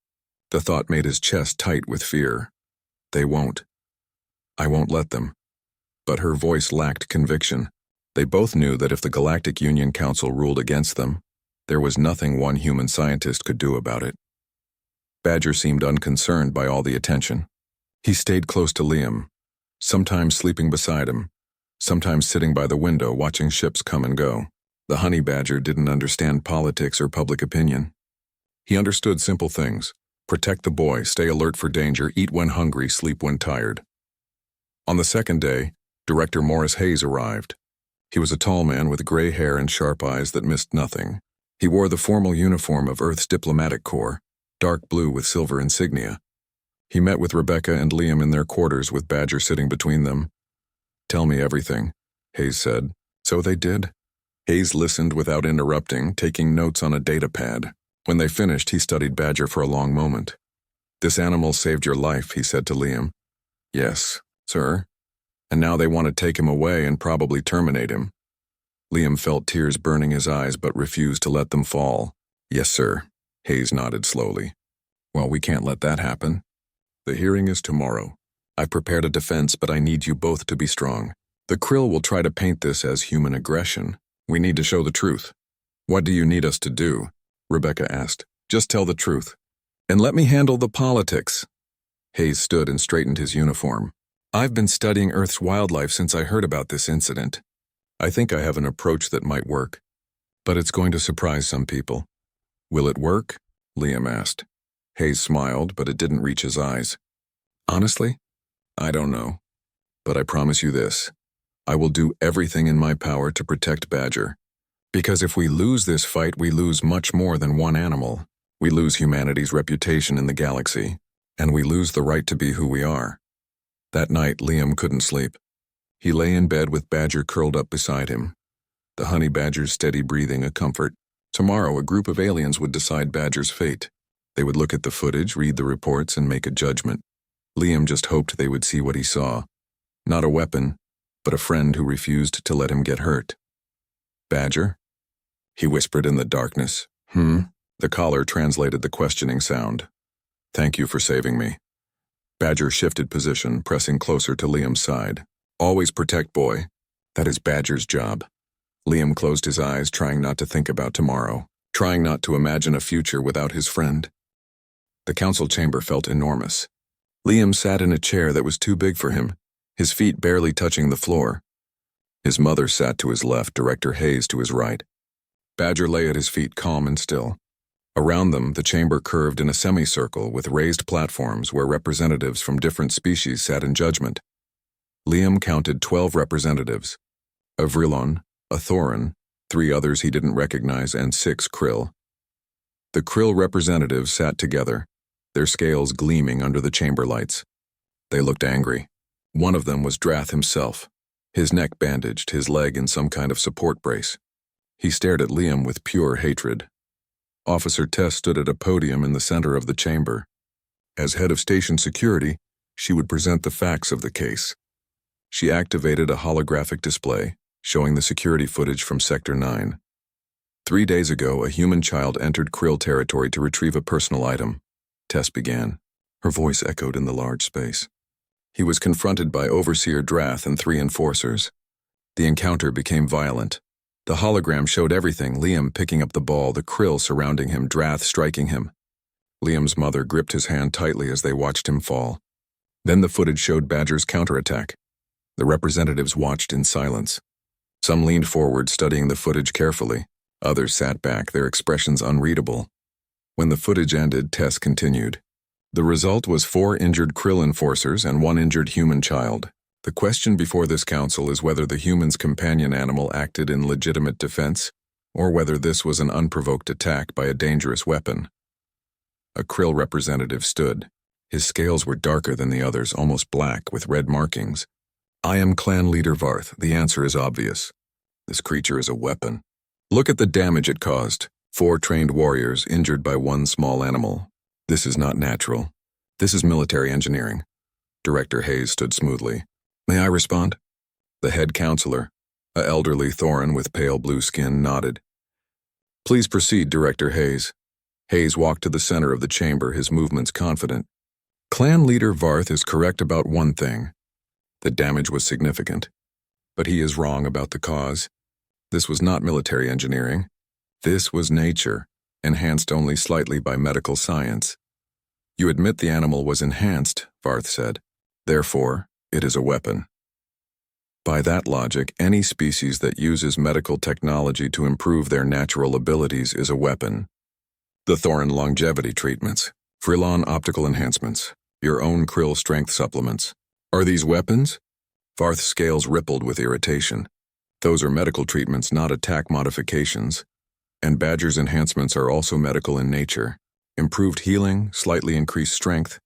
The thought made his chest tight with fear. They won't. I won't let them. But her voice lacked conviction. They both knew that if the Galactic Union Council ruled against them, there was nothing one human scientist could do about it. Badger seemed unconcerned by all the attention. He stayed close to Liam, sometimes sleeping beside him, sometimes sitting by the window watching ships come and go. The honey badger didn't understand politics or public opinion. He understood simple things: protect the boy, stay alert for danger, eat when hungry, sleep when tired. On the second day, Director Morris Hayes arrived. He was a tall man with gray hair and sharp eyes that missed nothing. He wore the formal uniform of Earth's diplomatic corps, dark blue with silver insignia. He met with Rebecca and Liam in their quarters with Badger sitting between them. Tell me everything, Hayes said. So they did. Hayes listened without interrupting, taking notes on a data pad. When they finished, he studied Badger for a long moment. This animal saved your life, he said to Liam. Yes, sir. And now they want to take him away and probably terminate him. Liam felt tears burning his eyes but refused to let them fall. Yes, sir. Hayes nodded slowly. Well, we can't let that happen. The hearing is tomorrow. I've prepared a defense, but I need you both to be strong. The Krill will try to paint this as human aggression. We need to show the truth. What do you need us to do? Rebecca asked. Just tell the truth. And let me handle the politics. Hayes stood and straightened his uniform. I've been studying Earth's wildlife since I heard about this incident. I think I have an approach that might work, but it's going to surprise some people. Will it work? Liam asked. Hayes smiled, but it didn't reach his eyes. Honestly, I don't know. But I promise you this. I will do everything in my power to protect Badger. Because if we lose this fight, we lose much more than one animal. We lose humanity's reputation in the galaxy, and we lose the right to be who we are. That night, Liam couldn't sleep. He lay in bed with Badger curled up beside him. The honey badger's steady breathing a comfort. Tomorrow, a group of aliens would decide Badger's fate. They would look at the footage, read the reports, and make a judgment. Liam just hoped they would see what he saw. Not a weapon, but a friend who refused to let him get hurt. Badger? He whispered in the darkness. The collar translated the questioning sound. Thank you for saving me. Badger shifted position, pressing closer to Liam's side. Always protect boy. That is Badger's job. Liam closed his eyes, trying not to think about tomorrow, trying not to imagine a future without his friend. The council chamber felt enormous. Liam sat in a chair that was too big for him, his feet barely touching the floor. His mother sat to his left, Director Hayes to his right. Badger lay at his feet, calm and still. Around them, the chamber curved in a semicircle with raised platforms where representatives from different species sat in judgment. Liam counted 12 representatives: a Vrillon, a Thorin, 3 others he didn't recognize, and 6 Krill. The Krill representatives sat together, their scales gleaming under the chamber lights. They looked angry. One of them was Drath himself, his neck bandaged, his leg in some kind of support brace. He stared at Liam with pure hatred. Officer Tess stood at a podium in the center of the chamber. As head of station security, she would present the facts of the case. She activated a holographic display, showing the security footage from Sector 9. 3 days ago, a human child entered Krill territory to retrieve a personal item. Tess began. Her voice echoed in the large space. He was confronted by Overseer Drath and 3 enforcers. The encounter became violent. The hologram showed everything: Liam picking up the ball, the Krill surrounding him, Drath striking him. Liam's mother gripped his hand tightly as they watched him fall. Then the footage showed Badger's counterattack. The representatives watched in silence. Some leaned forward, studying the footage carefully. Others sat back, their expressions unreadable. When the footage ended, Tess continued. The result was 4 injured Krill enforcers and 1 injured human child. The question before this council is whether the human's companion animal acted in legitimate defense, or whether this was an unprovoked attack by a dangerous weapon. A Krill representative stood. His scales were darker than the others, almost black, with red markings. I am Clan Leader Varth. The answer is obvious. This creature is a weapon. Look at the damage it caused. 4 trained warriors injured by 1 small animal. This is not natural. This is military engineering. Director Hayes stood smoothly. May I respond? The head counselor, a elderly Thorin with pale blue skin, nodded. Please proceed, Director Hayes. Hayes walked to the center of the chamber, his movements confident. Clan leader Varth is correct about one thing. The damage was significant. But he is wrong about the cause. This was not military engineering. This was nature, enhanced only slightly by medical science. You admit the animal was enhanced, Varth said. Therefore, it is a weapon. By that logic, any species that uses medical technology to improve their natural abilities is a weapon. The Thorin longevity treatments, Freelon optical enhancements, your own krill strength supplements. Are these weapons? Varth's scales rippled with irritation. Those are medical treatments, not attack modifications. And Badger's enhancements are also medical in nature. Improved healing, slightly increased strength,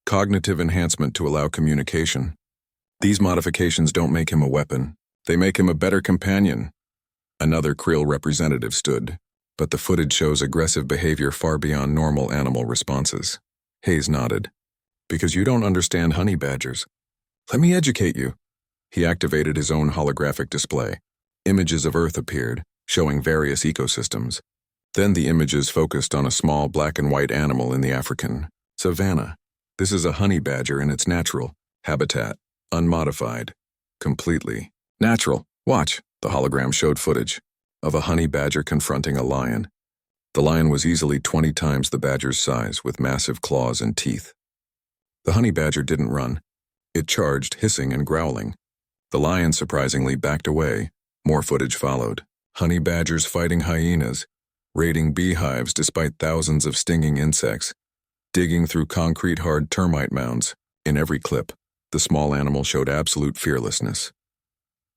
cognitive enhancement to allow communication. These modifications don't make him a weapon. They make him a better companion. Another krill representative stood, but the footage shows aggressive behavior far beyond normal animal responses. Hayes nodded. Because you don't understand honey badgers. Let me educate you. He activated his own holographic display. Images of Earth appeared, showing various ecosystems. Then the images focused on a small black and white animal in the African savanna. This is a honey badger in its natural habitat, unmodified, completely natural. Watch, the hologram showed footage of a honey badger confronting a lion. The lion was easily 20 times the badger's size, with massive claws and teeth. The honey badger didn't run. It charged, hissing and growling. The lion surprisingly backed away. More footage followed. Honey badgers fighting hyenas, raiding beehives despite thousands of stinging insects, digging through concrete-hard termite mounds. In every clip, the small animal showed absolute fearlessness.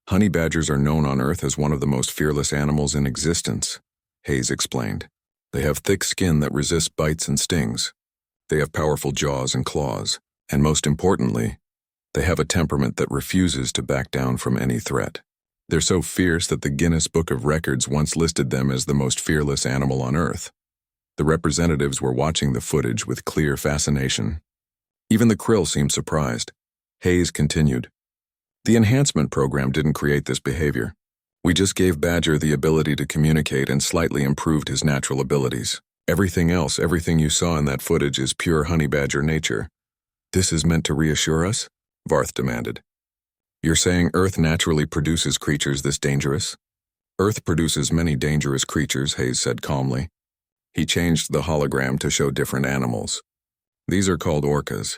Honey badgers are known on Earth as one of the most fearless animals in existence, Hayes explained. They have thick skin that resists bites and stings. They have powerful jaws and claws, and most importantly, they have a temperament that refuses to back down from any threat. They're so fierce that the Guinness Book of Records once listed them as the most fearless animal on Earth. The representatives were watching the footage with clear fascination. Even the krill seemed surprised. Hayes continued. The enhancement program didn't create this behavior. We just gave Badger the ability to communicate and slightly improved his natural abilities. Everything else, everything you saw in that footage is pure honey badger nature. This is meant to reassure us? Varth demanded. You're saying Earth naturally produces creatures this dangerous? Earth produces many dangerous creatures, Hayes said calmly. He changed the hologram to show different animals. These are called orcas.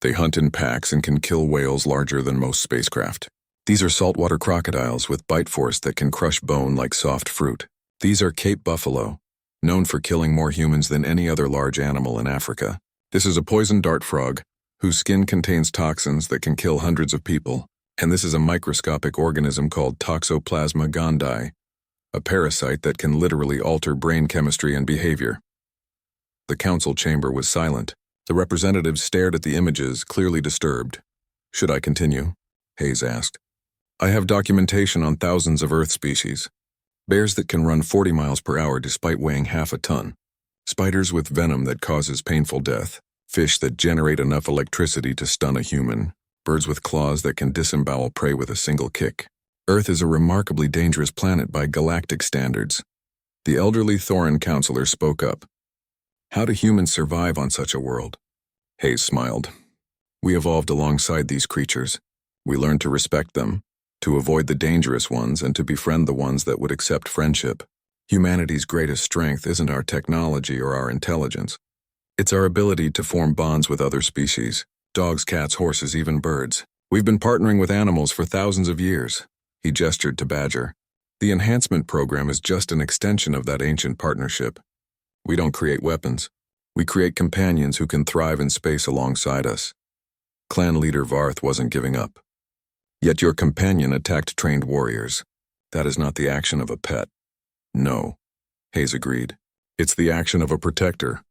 They hunt in packs and can kill whales larger than most spacecraft. These are saltwater crocodiles with bite force that can crush bone like soft fruit. These are Cape buffalo, known for killing more humans than any other large animal in Africa. This is a poison dart frog, whose skin contains toxins that can kill hundreds of people. And this is a microscopic organism called Toxoplasma gondii, a parasite that can literally alter brain chemistry and behavior. The council chamber was silent. The representatives stared at the images, clearly disturbed. Should I continue? Hayes asked. I have documentation on thousands of Earth species. Bears that can run 40 miles per hour despite weighing half a ton. Spiders with venom that causes painful death. Fish that generate enough electricity to stun a human. Birds with claws that can disembowel prey with a single kick. Earth is a remarkably dangerous planet by galactic standards. The elderly Thorin counselor spoke up. How do humans survive on such a world? Hayes smiled. We evolved alongside these creatures. We learned to respect them, to avoid the dangerous ones, and to befriend the ones that would accept friendship. Humanity's greatest strength isn't our technology or our intelligence. It's our ability to form bonds with other species. Dogs, cats, horses, even birds. We've been partnering with animals for thousands of years. He gestured to Badger. The enhancement program is just an extension of that ancient partnership. We don't create weapons. We create companions who can thrive in space alongside us. Clan leader Varth wasn't giving up. Yet your companion attacked trained warriors. That is not the action of a pet. No, Hayes agreed. It's the action of a protector.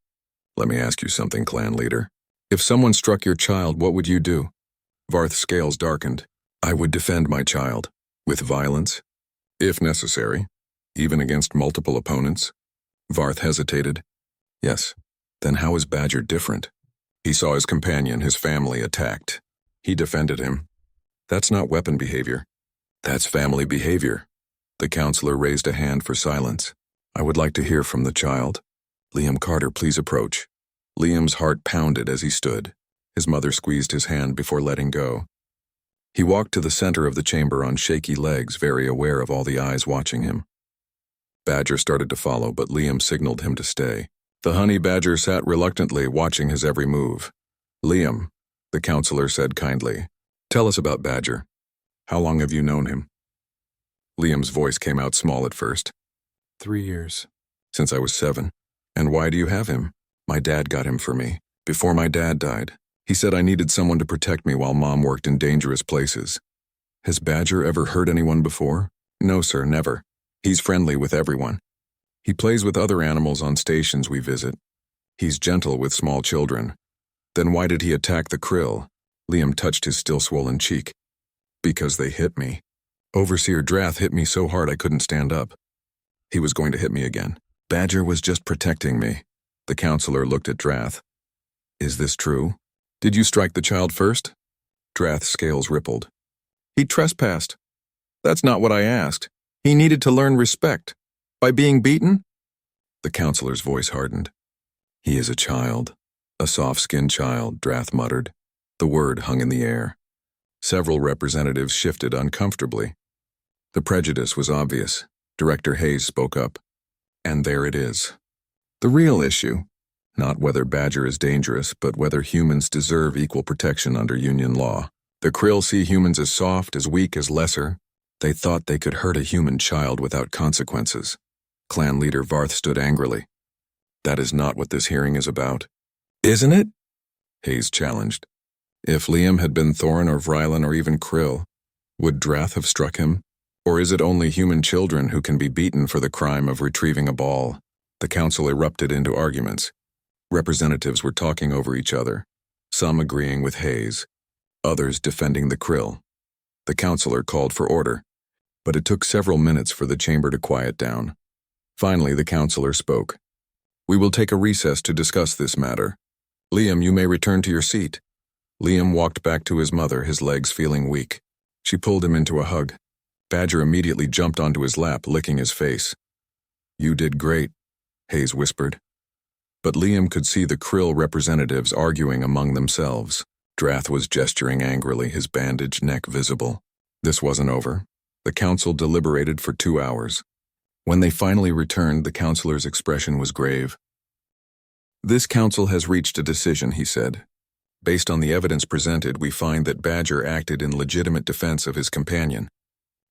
Let me ask you something, clan leader. If someone struck your child, what would you do? Varth's scales darkened. I would defend my child. With violence? If necessary. Even against multiple opponents? Varth hesitated. Yes. Then how is Badger different? He saw his companion, his family, attacked. He defended him. That's not weapon behavior. That's family behavior. The counselor raised a hand for silence. I would like to hear from the child. Liam Carter, please approach. Liam's heart pounded as he stood. His mother squeezed his hand before letting go. He walked to the center of the chamber on shaky legs, very aware of all the eyes watching him. Badger started to follow, but Liam signaled him to stay. The honey badger sat reluctantly, watching his every move. Liam, the counselor said kindly, tell us about Badger. How long have you known him? Liam's voice came out small at first. 3 years. Since I was 7. And why do you have him? My dad got him for me. Before my dad died, he said I needed someone to protect me while Mom worked in dangerous places. Has Badger ever hurt anyone before? No, sir, never. He's friendly with everyone. He plays with other animals on stations we visit. He's gentle with small children. Then why did he attack the krill? Liam touched his still swollen cheek. Because they hit me. Overseer Drath hit me so hard I couldn't stand up. He was going to hit me again. Badger was just protecting me. The counselor looked at Drath. Is this true? Did you strike the child first? Drath's scales rippled. He trespassed. That's not what I asked. He needed to learn respect. By being beaten? The counselor's voice hardened. He is a child. A soft-skinned child, Drath muttered. The word hung in the air. Several representatives shifted uncomfortably. The prejudice was obvious. Director Hayes spoke up. And there it is. The real issue. Not whether Badger is dangerous, but whether humans deserve equal protection under Union law. The krill see humans as soft, as weak, as lesser. They thought they could hurt a human child without consequences. Clan leader Varth stood angrily. That is not what this hearing is about. Isn't it? Hayes challenged. If Liam had been Thorin or Vrylan or even Krill, would Drath have struck him? Or is it only human children who can be beaten for the crime of retrieving a ball? The council erupted into arguments. Representatives were talking over each other, some agreeing with Hayes, others defending the krill. The counselor called for order, but it took several minutes for the chamber to quiet down. Finally, the counselor spoke. We will take a recess to discuss this matter. Liam, you may return to your seat. Liam walked back to his mother, his legs feeling weak. She pulled him into a hug. Badger immediately jumped onto his lap, licking his face. You did great, Hayes whispered. But Liam could see the krill representatives arguing among themselves. Drath was gesturing angrily, his bandaged neck visible. This wasn't over. The council deliberated for 2 hours. When they finally returned, the counselor's expression was grave. This council has reached a decision, he said. Based on the evidence presented, we find that Badger acted in legitimate defense of his companion.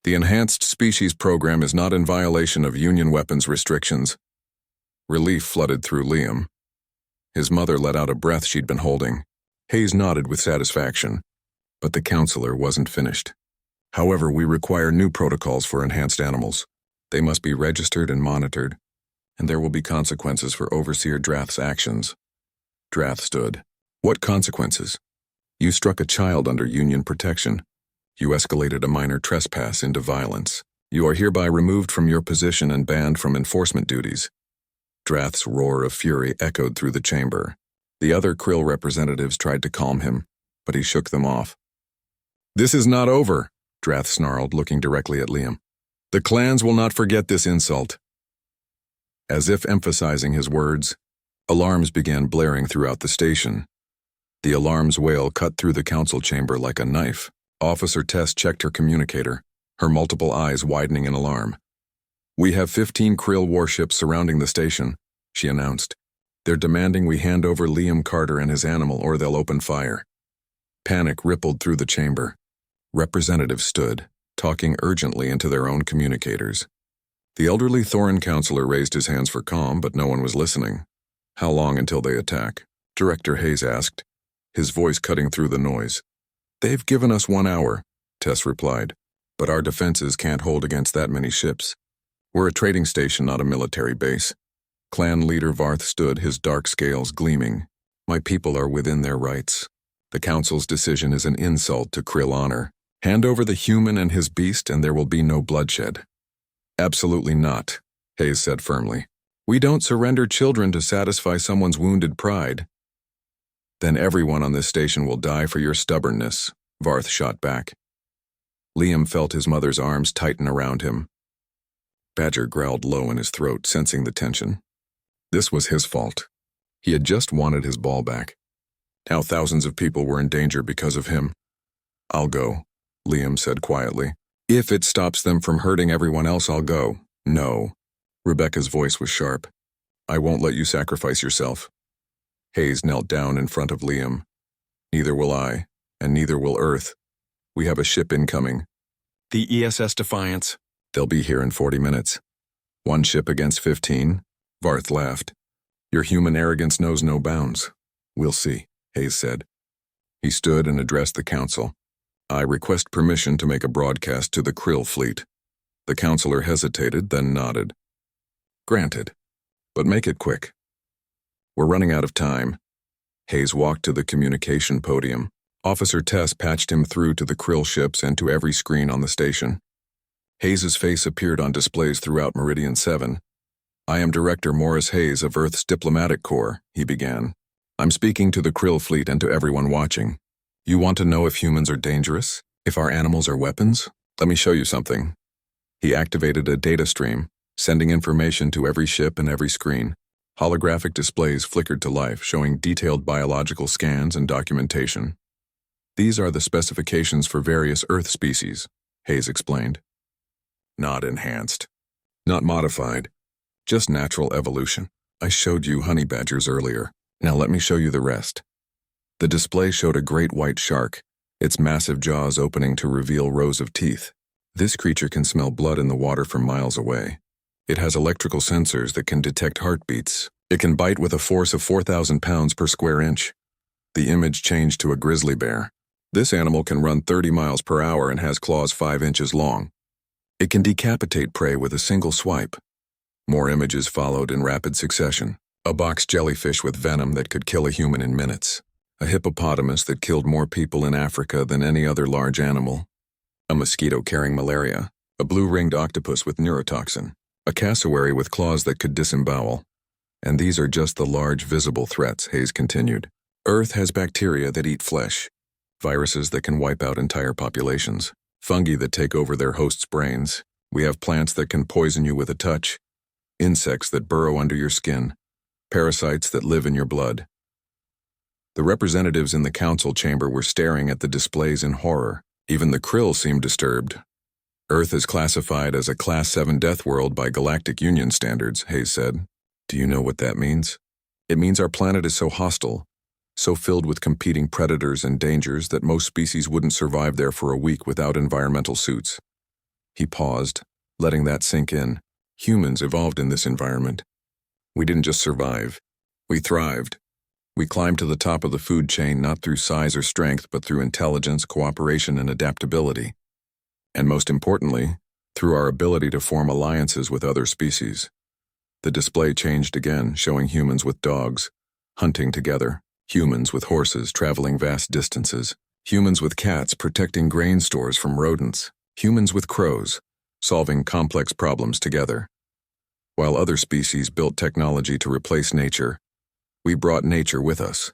The Enhanced Species Program is not in violation of Union weapons restrictions. Relief flooded through Liam. His mother let out a breath she'd been holding. Hayes nodded with satisfaction, but the counselor wasn't finished. However, we require new protocols for enhanced animals. They must be registered and monitored, and there will be consequences for Overseer Drath's actions. Drath stood. What consequences? You struck a child under Union protection. You escalated a minor trespass into violence. You are hereby removed from your position and banned from enforcement duties. Drath's roar of fury echoed through the chamber. The other krill representatives tried to calm him, but he shook them off. This is not over, Drath snarled, looking directly at Liam. The clans will not forget this insult. As if emphasizing his words, alarms began blaring throughout the station. The alarm's wail cut through the council chamber like a knife. Officer Tess checked her communicator, her multiple eyes widening in alarm. We have 15 krill warships surrounding the station, she announced. They're demanding we hand over Liam Carter and his animal or they'll open fire. Panic rippled through the chamber. Representatives stood, talking urgently into their own communicators. The elderly Thorin counselor raised his hands for calm, but no one was listening. How long until they attack? Director Hayes asked, his voice cutting through the noise. They've given us 1 hour, Tess replied, but our defenses can't hold against that many ships. We're a trading station, not a military base. Clan leader Varth stood, his dark scales gleaming. My people are within their rights. The council's decision is an insult to krill honor. Hand over the human and his beast and there will be no bloodshed. Absolutely not, Hayes said firmly. We don't surrender children to satisfy someone's wounded pride. Then everyone on this station will die for your stubbornness, Varth shot back. Liam felt his mother's arms tighten around him. Badger growled low in his throat, sensing the tension. This was his fault. He had just wanted his ball back. Now thousands of people were in danger because of him. "I'll go," Liam said quietly. "If it stops them from hurting everyone else, I'll go." "No." Rebecca's voice was sharp. "I won't let you sacrifice yourself." Hayes knelt down in front of Liam. "Neither will I, and neither will Earth. We have a ship incoming." "The ESS Defiance." "They'll be here in 40 minutes. One ship against 15? Varth laughed. "Your human arrogance knows no bounds." "We'll see," Hayes said. He stood and addressed the council. "I request permission to make a broadcast to the Krill fleet." The counselor hesitated, then nodded. "Granted. But make it quick. We're running out of time." Hayes walked to the communication podium. Officer Tess patched him through to the Krill ships and to every screen on the station. Hayes's face appeared on displays throughout Meridian 7. "I am Director Morris Hayes of Earth's Diplomatic Corps," he began. "I'm speaking to the Krill fleet and to everyone watching. You want to know if humans are dangerous? If our animals are weapons? Let me show you something." He activated a data stream, sending information to every ship and every screen. Holographic displays flickered to life, showing detailed biological scans and documentation. "These are the specifications for various Earth species," Hayes explained. "Not enhanced. Not modified. Just natural evolution. I showed you honey badgers earlier. Now let me show you the rest." The display showed a great white shark, its massive jaws opening to reveal rows of teeth. This creature can smell blood in the water from miles away. It has electrical sensors that can detect heartbeats. It can bite with a force of 4,000 pounds per square inch. The image changed to a grizzly bear. This animal can run 30 miles per hour and has claws 5 inches long. It can decapitate prey with a single swipe. More images followed in rapid succession. A box jellyfish with venom that could kill a human in minutes. A hippopotamus that killed more people in Africa than any other large animal. A mosquito carrying malaria. A blue-ringed octopus with neurotoxin. A cassowary with claws that could disembowel. And these are just the large visible threats, Hayes continued. Earth has bacteria that eat flesh. Viruses that can wipe out entire populations. Fungi that take over their hosts' brains. We have plants that can poison you with a touch. Insects that burrow under your skin. Parasites that live in your blood. The representatives in the council chamber were staring at the displays in horror. Even the Krill seemed disturbed. Earth is classified as a Class 7 death world by Galactic Union standards, Hayes said. Do you know what that means? It means our planet is so hostile, so filled with competing predators and dangers that most species wouldn't survive there for a week without environmental suits. He paused, letting that sink in. Humans evolved in this environment. We didn't just survive. We thrived. We climbed to the top of the food chain not through size or strength, but through intelligence, cooperation, and adaptability. And most importantly, through our ability to form alliances with other species. The display changed again, showing humans with dogs, hunting together, humans with horses traveling vast distances, humans with cats protecting grain stores from rodents, humans with crows, solving complex problems together. While other species built technology to replace nature, we brought nature with us,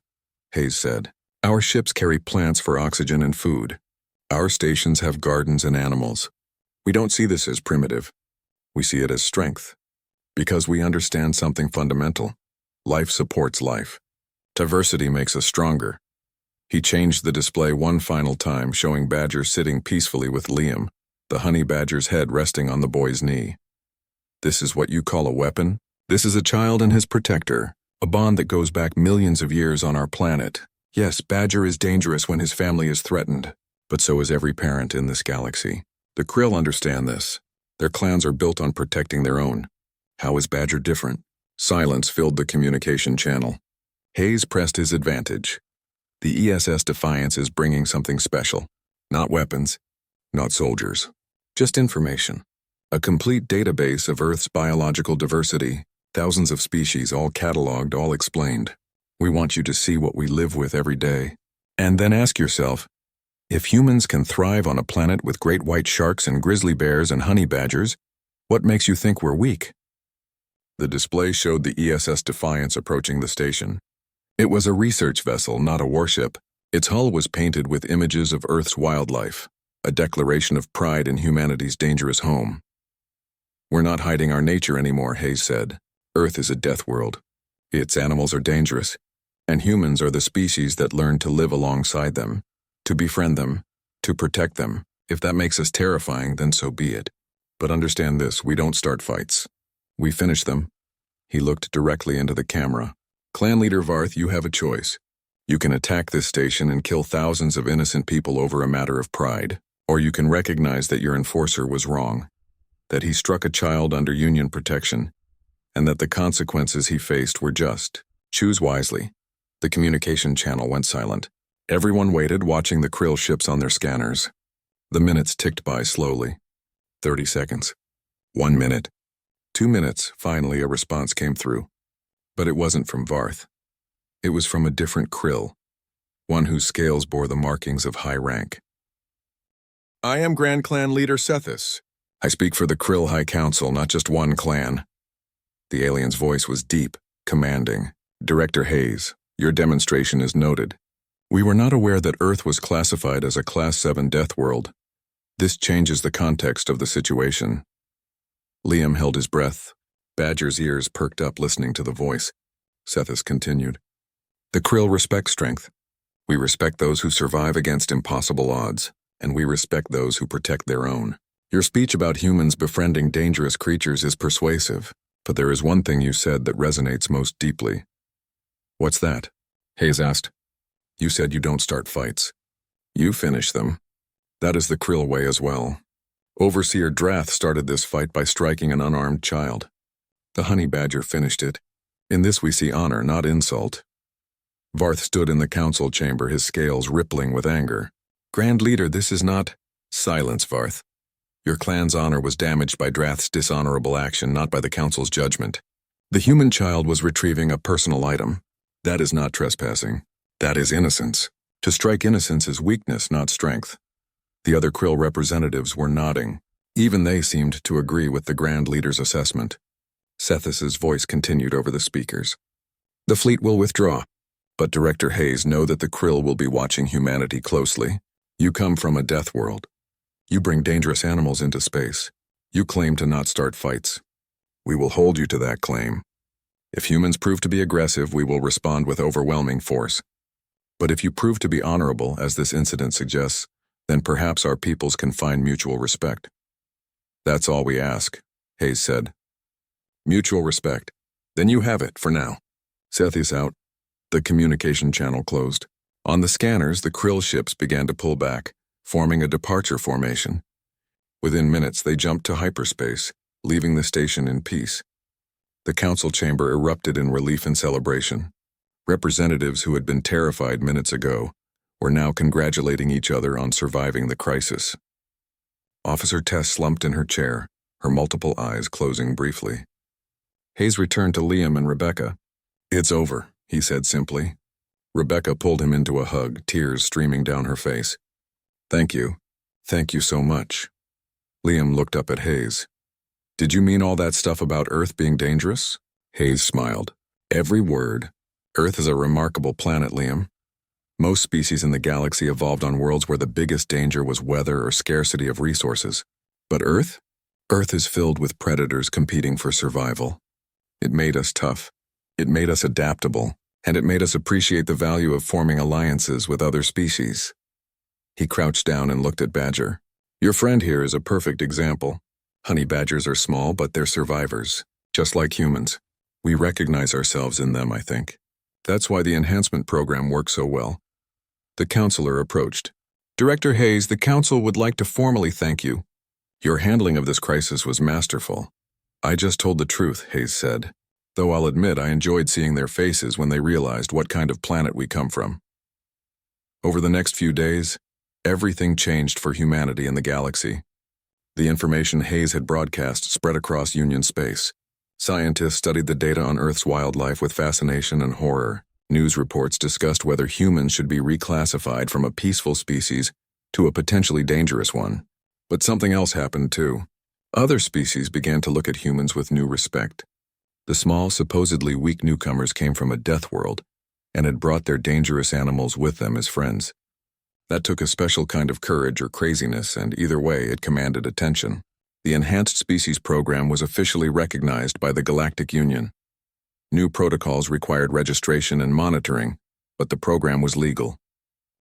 Hayes said. Our ships carry plants for oxygen and food. Our stations have gardens and animals. We don't see this as primitive. We see it as strength. Because we understand something fundamental. Life supports life. Diversity makes us stronger. He changed the display one final time, showing Badger sitting peacefully with Liam, the honey badger's head resting on the boy's knee. This is what you call a weapon? This is a child and his protector, a bond that goes back millions of years on our planet. Yes, Badger is dangerous when his family is threatened, but so is every parent in this galaxy. The Krill understand this. Their clans are built on protecting their own. How is Badger different? Silence filled the communication channel. Hayes pressed his advantage. The ESS Defiance is bringing something special. Not weapons, not soldiers. Just information. A complete database of Earth's biological diversity, thousands of species, all cataloged, all explained. We want you to see what we live with every day. And then ask yourself, if humans can thrive on a planet with great white sharks and grizzly bears and honey badgers, what makes you think we're weak? The display showed the ESS Defiance approaching the station. It was a research vessel, not a warship. Its hull was painted with images of Earth's wildlife, a declaration of pride in humanity's dangerous home. We're not hiding our nature anymore, Hayes said. Earth is a death world. Its animals are dangerous, and humans are the species that learn to live alongside them, to befriend them, to protect them. If that makes us terrifying, then so be it. But understand this, we don't start fights. We finish them. He looked directly into the camera. Clan leader Varth, you have a choice. You can attack this station and kill thousands of innocent people over a matter of pride, or you can recognize that your enforcer was wrong, that he struck a child under Union protection, and that the consequences he faced were just. Choose wisely. The communication channel went silent. Everyone waited, watching the krill ships on their scanners. The minutes ticked by slowly. 30 seconds. 1 minute. 2 minutes. Finally, a response came through. But it wasn't from Varth. It was from a different krill, one whose scales bore the markings of high rank. I am Grand Clan Leader Sethis. I speak for the Krill High Council, not just one clan. The alien's voice was deep, commanding. Director Hayes, your demonstration is noted. We were not aware that Earth was classified as a Class 7 death world. This changes the context of the situation. Liam held his breath. Badger's ears perked up listening to the voice. Sethis continued. The Krill respect strength. We respect those who survive against impossible odds, and we respect those who protect their own. Your speech about humans befriending dangerous creatures is persuasive, but there is one thing you said that resonates most deeply. What's that? Hayes asked. You said you don't start fights. You finish them. That is the Krill way as well. Overseer Drath started this fight by striking an unarmed child. The honey badger finished it. In this we see honor, not insult. Varth stood in the council chamber, his scales rippling with anger. Grand Leader, this is not... Silence, Varth. Your clan's honor was damaged by Drath's dishonorable action, not by the council's judgment. The human child was retrieving a personal item. That is not trespassing. That is innocence. To strike innocence is weakness, not strength. The other Krill representatives were nodding. Even they seemed to agree with the Grand Leader's assessment. Sethis's voice continued over the speakers. The fleet will withdraw, but Director Hayes, know that the Krill will be watching humanity closely. You come from a death world. You bring dangerous animals into space. You claim to not start fights. We will hold you to that claim. If humans prove to be aggressive, we will respond with overwhelming force. But if you prove to be honorable, as this incident suggests, then perhaps our peoples can find mutual respect. That's all we ask, Hayes said. Mutual respect. Then you have it, for now. Sethis out. The communication channel closed. On the scanners, the Krill ships began to pull back, forming a departure formation. Within minutes, they jumped to hyperspace, leaving the station in peace. The council chamber erupted in relief and celebration. Representatives who had been terrified minutes ago were now congratulating each other on surviving the crisis. Officer Tess slumped in her chair, her multiple eyes closing briefly. Hayes returned to Liam and Rebecca. It's over, he said simply. Rebecca pulled him into a hug, tears streaming down her face. Thank you. Thank you so much. Liam looked up at Hayes. Did you mean all that stuff about Earth being dangerous? Hayes smiled. Every word. Earth is a remarkable planet, Liam. Most species in the galaxy evolved on worlds where the biggest danger was weather or scarcity of resources. But Earth? Earth is filled with predators competing for survival. It made us tough. It made us adaptable. And it made us appreciate the value of forming alliances with other species. He crouched down and looked at Badger. Your friend here is a perfect example. Honey badgers are small, but they're survivors, just like humans. We recognize ourselves in them, I think. That's why the enhancement program works so well. The counselor approached. Director Hayes, the council would like to formally thank you. Your handling of this crisis was masterful. I just told the truth, Hayes said. Though I'll admit I enjoyed seeing their faces when they realized what kind of planet we come from. Over the next few days, everything changed for humanity in the galaxy. The information Hayes had broadcast spread across Union space. Scientists studied the data on Earth's wildlife with fascination and horror. News reports discussed whether humans should be reclassified from a peaceful species to a potentially dangerous one. But something else happened too. Other species began to look at humans with new respect. The small, supposedly weak newcomers came from a death world and had brought their dangerous animals with them as friends. That took a special kind of courage or craziness, and either way it commanded attention. The Enhanced Species Program was officially recognized by the Galactic Union. New protocols required registration and monitoring, but the program was legal.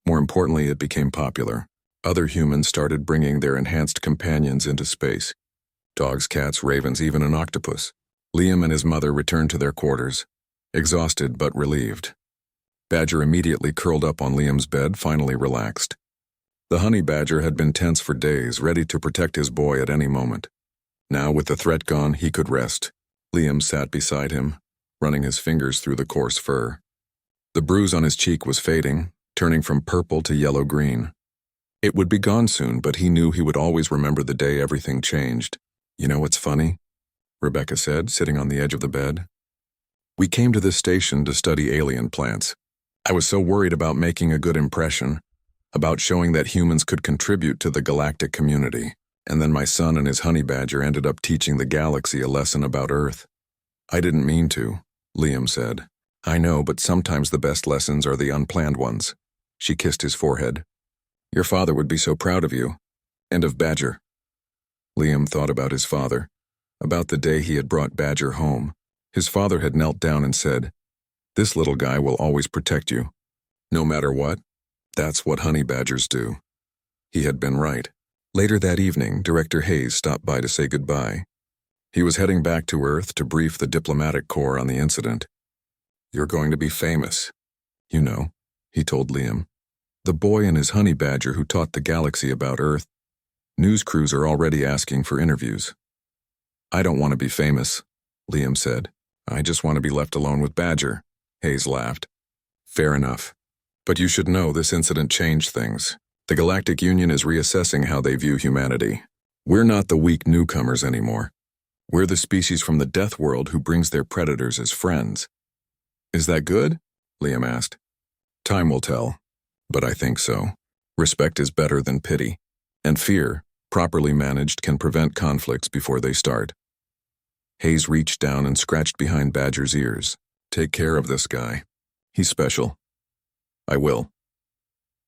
More importantly, it became popular. Other humans started bringing their enhanced companions into space. Dogs, cats, ravens, even an octopus. Liam and his mother returned to their quarters, exhausted but relieved. Badger immediately curled up on Liam's bed, finally relaxed. The honey badger had been tense for days, ready to protect his boy at any moment. Now, with the threat gone, he could rest. Liam sat beside him, running his fingers through the coarse fur. The bruise on his cheek was fading, turning from purple to yellow-green. It would be gone soon, but he knew he would always remember the day everything changed. "You know what's funny?" Rebecca said, sitting on the edge of the bed. "We came to this station to study alien plants. I was so worried about making a good impression, about showing that humans could contribute to the galactic community, and then my son and his honey badger ended up teaching the galaxy a lesson about Earth." "I didn't mean to," Liam said. "I know, but sometimes the best lessons are the unplanned ones." She kissed his forehead. "Your father would be so proud of you, and of Badger." Liam thought about his father, about the day he had brought Badger home. His father had knelt down and said, "This little guy will always protect you, no matter what. That's what honey badgers do." He had been right. Later that evening, Director Hayes stopped by to say goodbye. He was heading back to Earth to brief the diplomatic corps on the incident. "You're going to be famous, you know," he told Liam. "The boy and his honey badger who taught the galaxy about Earth. News crews are already asking for interviews." "I don't want to be famous," Liam said. "I just want to be left alone with Badger." Hayes laughed. "Fair enough. But you should know this incident changed things. The Galactic Union is reassessing how they view humanity. We're not the weak newcomers anymore. We're the species from the Death World who brings their predators as friends." "Is that good?" Liam asked. "Time will tell, but I think so. Respect is better than pity, and fear, properly managed, can prevent conflicts before they start." Hayes reached down and scratched behind Badger's ears. "Take care of this guy. He's special." "I will."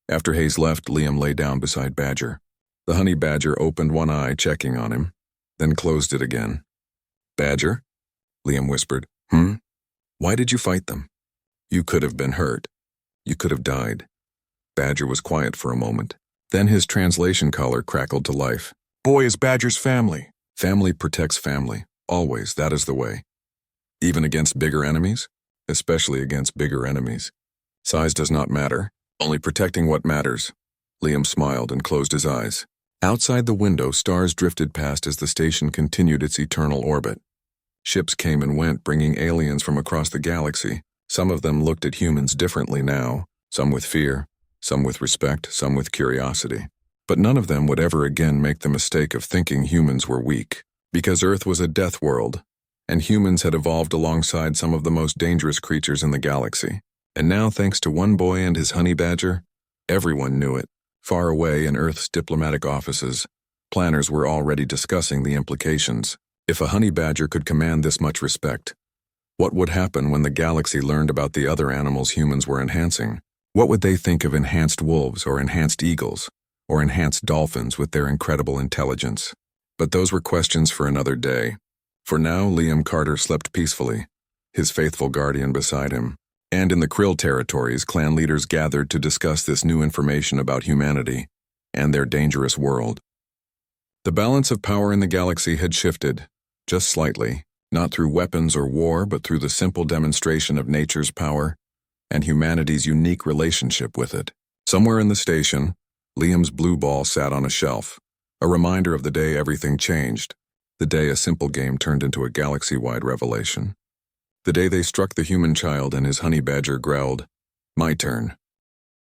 After Hayes left, Liam lay down beside Badger. The honey badger opened one eye, checking on him, then closed it again. "Badger?" Liam whispered. "Why did you fight them? You could have been hurt. You could have died." Badger was quiet for a moment. Then his translation collar crackled to life. "Boy is Badger's family. Family protects family. Always, that is the way. Even against bigger enemies? Especially against bigger enemies. Size does not matter, only protecting what matters." Liam smiled and closed his eyes. Outside the window, stars drifted past as the station continued its eternal orbit. Ships came and went, bringing aliens from across the galaxy. Some of them looked at humans differently now, some with fear, some with respect, some with curiosity. But none of them would ever again make the mistake of thinking humans were weak, because Earth was a death world, and humans had evolved alongside some of the most dangerous creatures in the galaxy. And now, thanks to one boy and his honey badger, everyone knew it. Far away in Earth's diplomatic offices, planners were already discussing the implications. If a honey badger could command this much respect, what would happen when the galaxy learned about the other animals humans were enhancing? What would they think of enhanced wolves or enhanced eagles or enhanced dolphins with their incredible intelligence? But those were questions for another day. For now, Liam Carter slept peacefully, his faithful guardian beside him. And in the Krill territories, clan leaders gathered to discuss this new information about humanity and their dangerous world. The balance of power in the galaxy had shifted, just slightly, not through weapons or war, but through the simple demonstration of nature's power and humanity's unique relationship with it. Somewhere in the station, Liam's blue ball sat on a shelf, a reminder of the day everything changed, the day a simple game turned into a galaxy-wide revelation. The day they struck the human child and his honey badger growled, "My turn."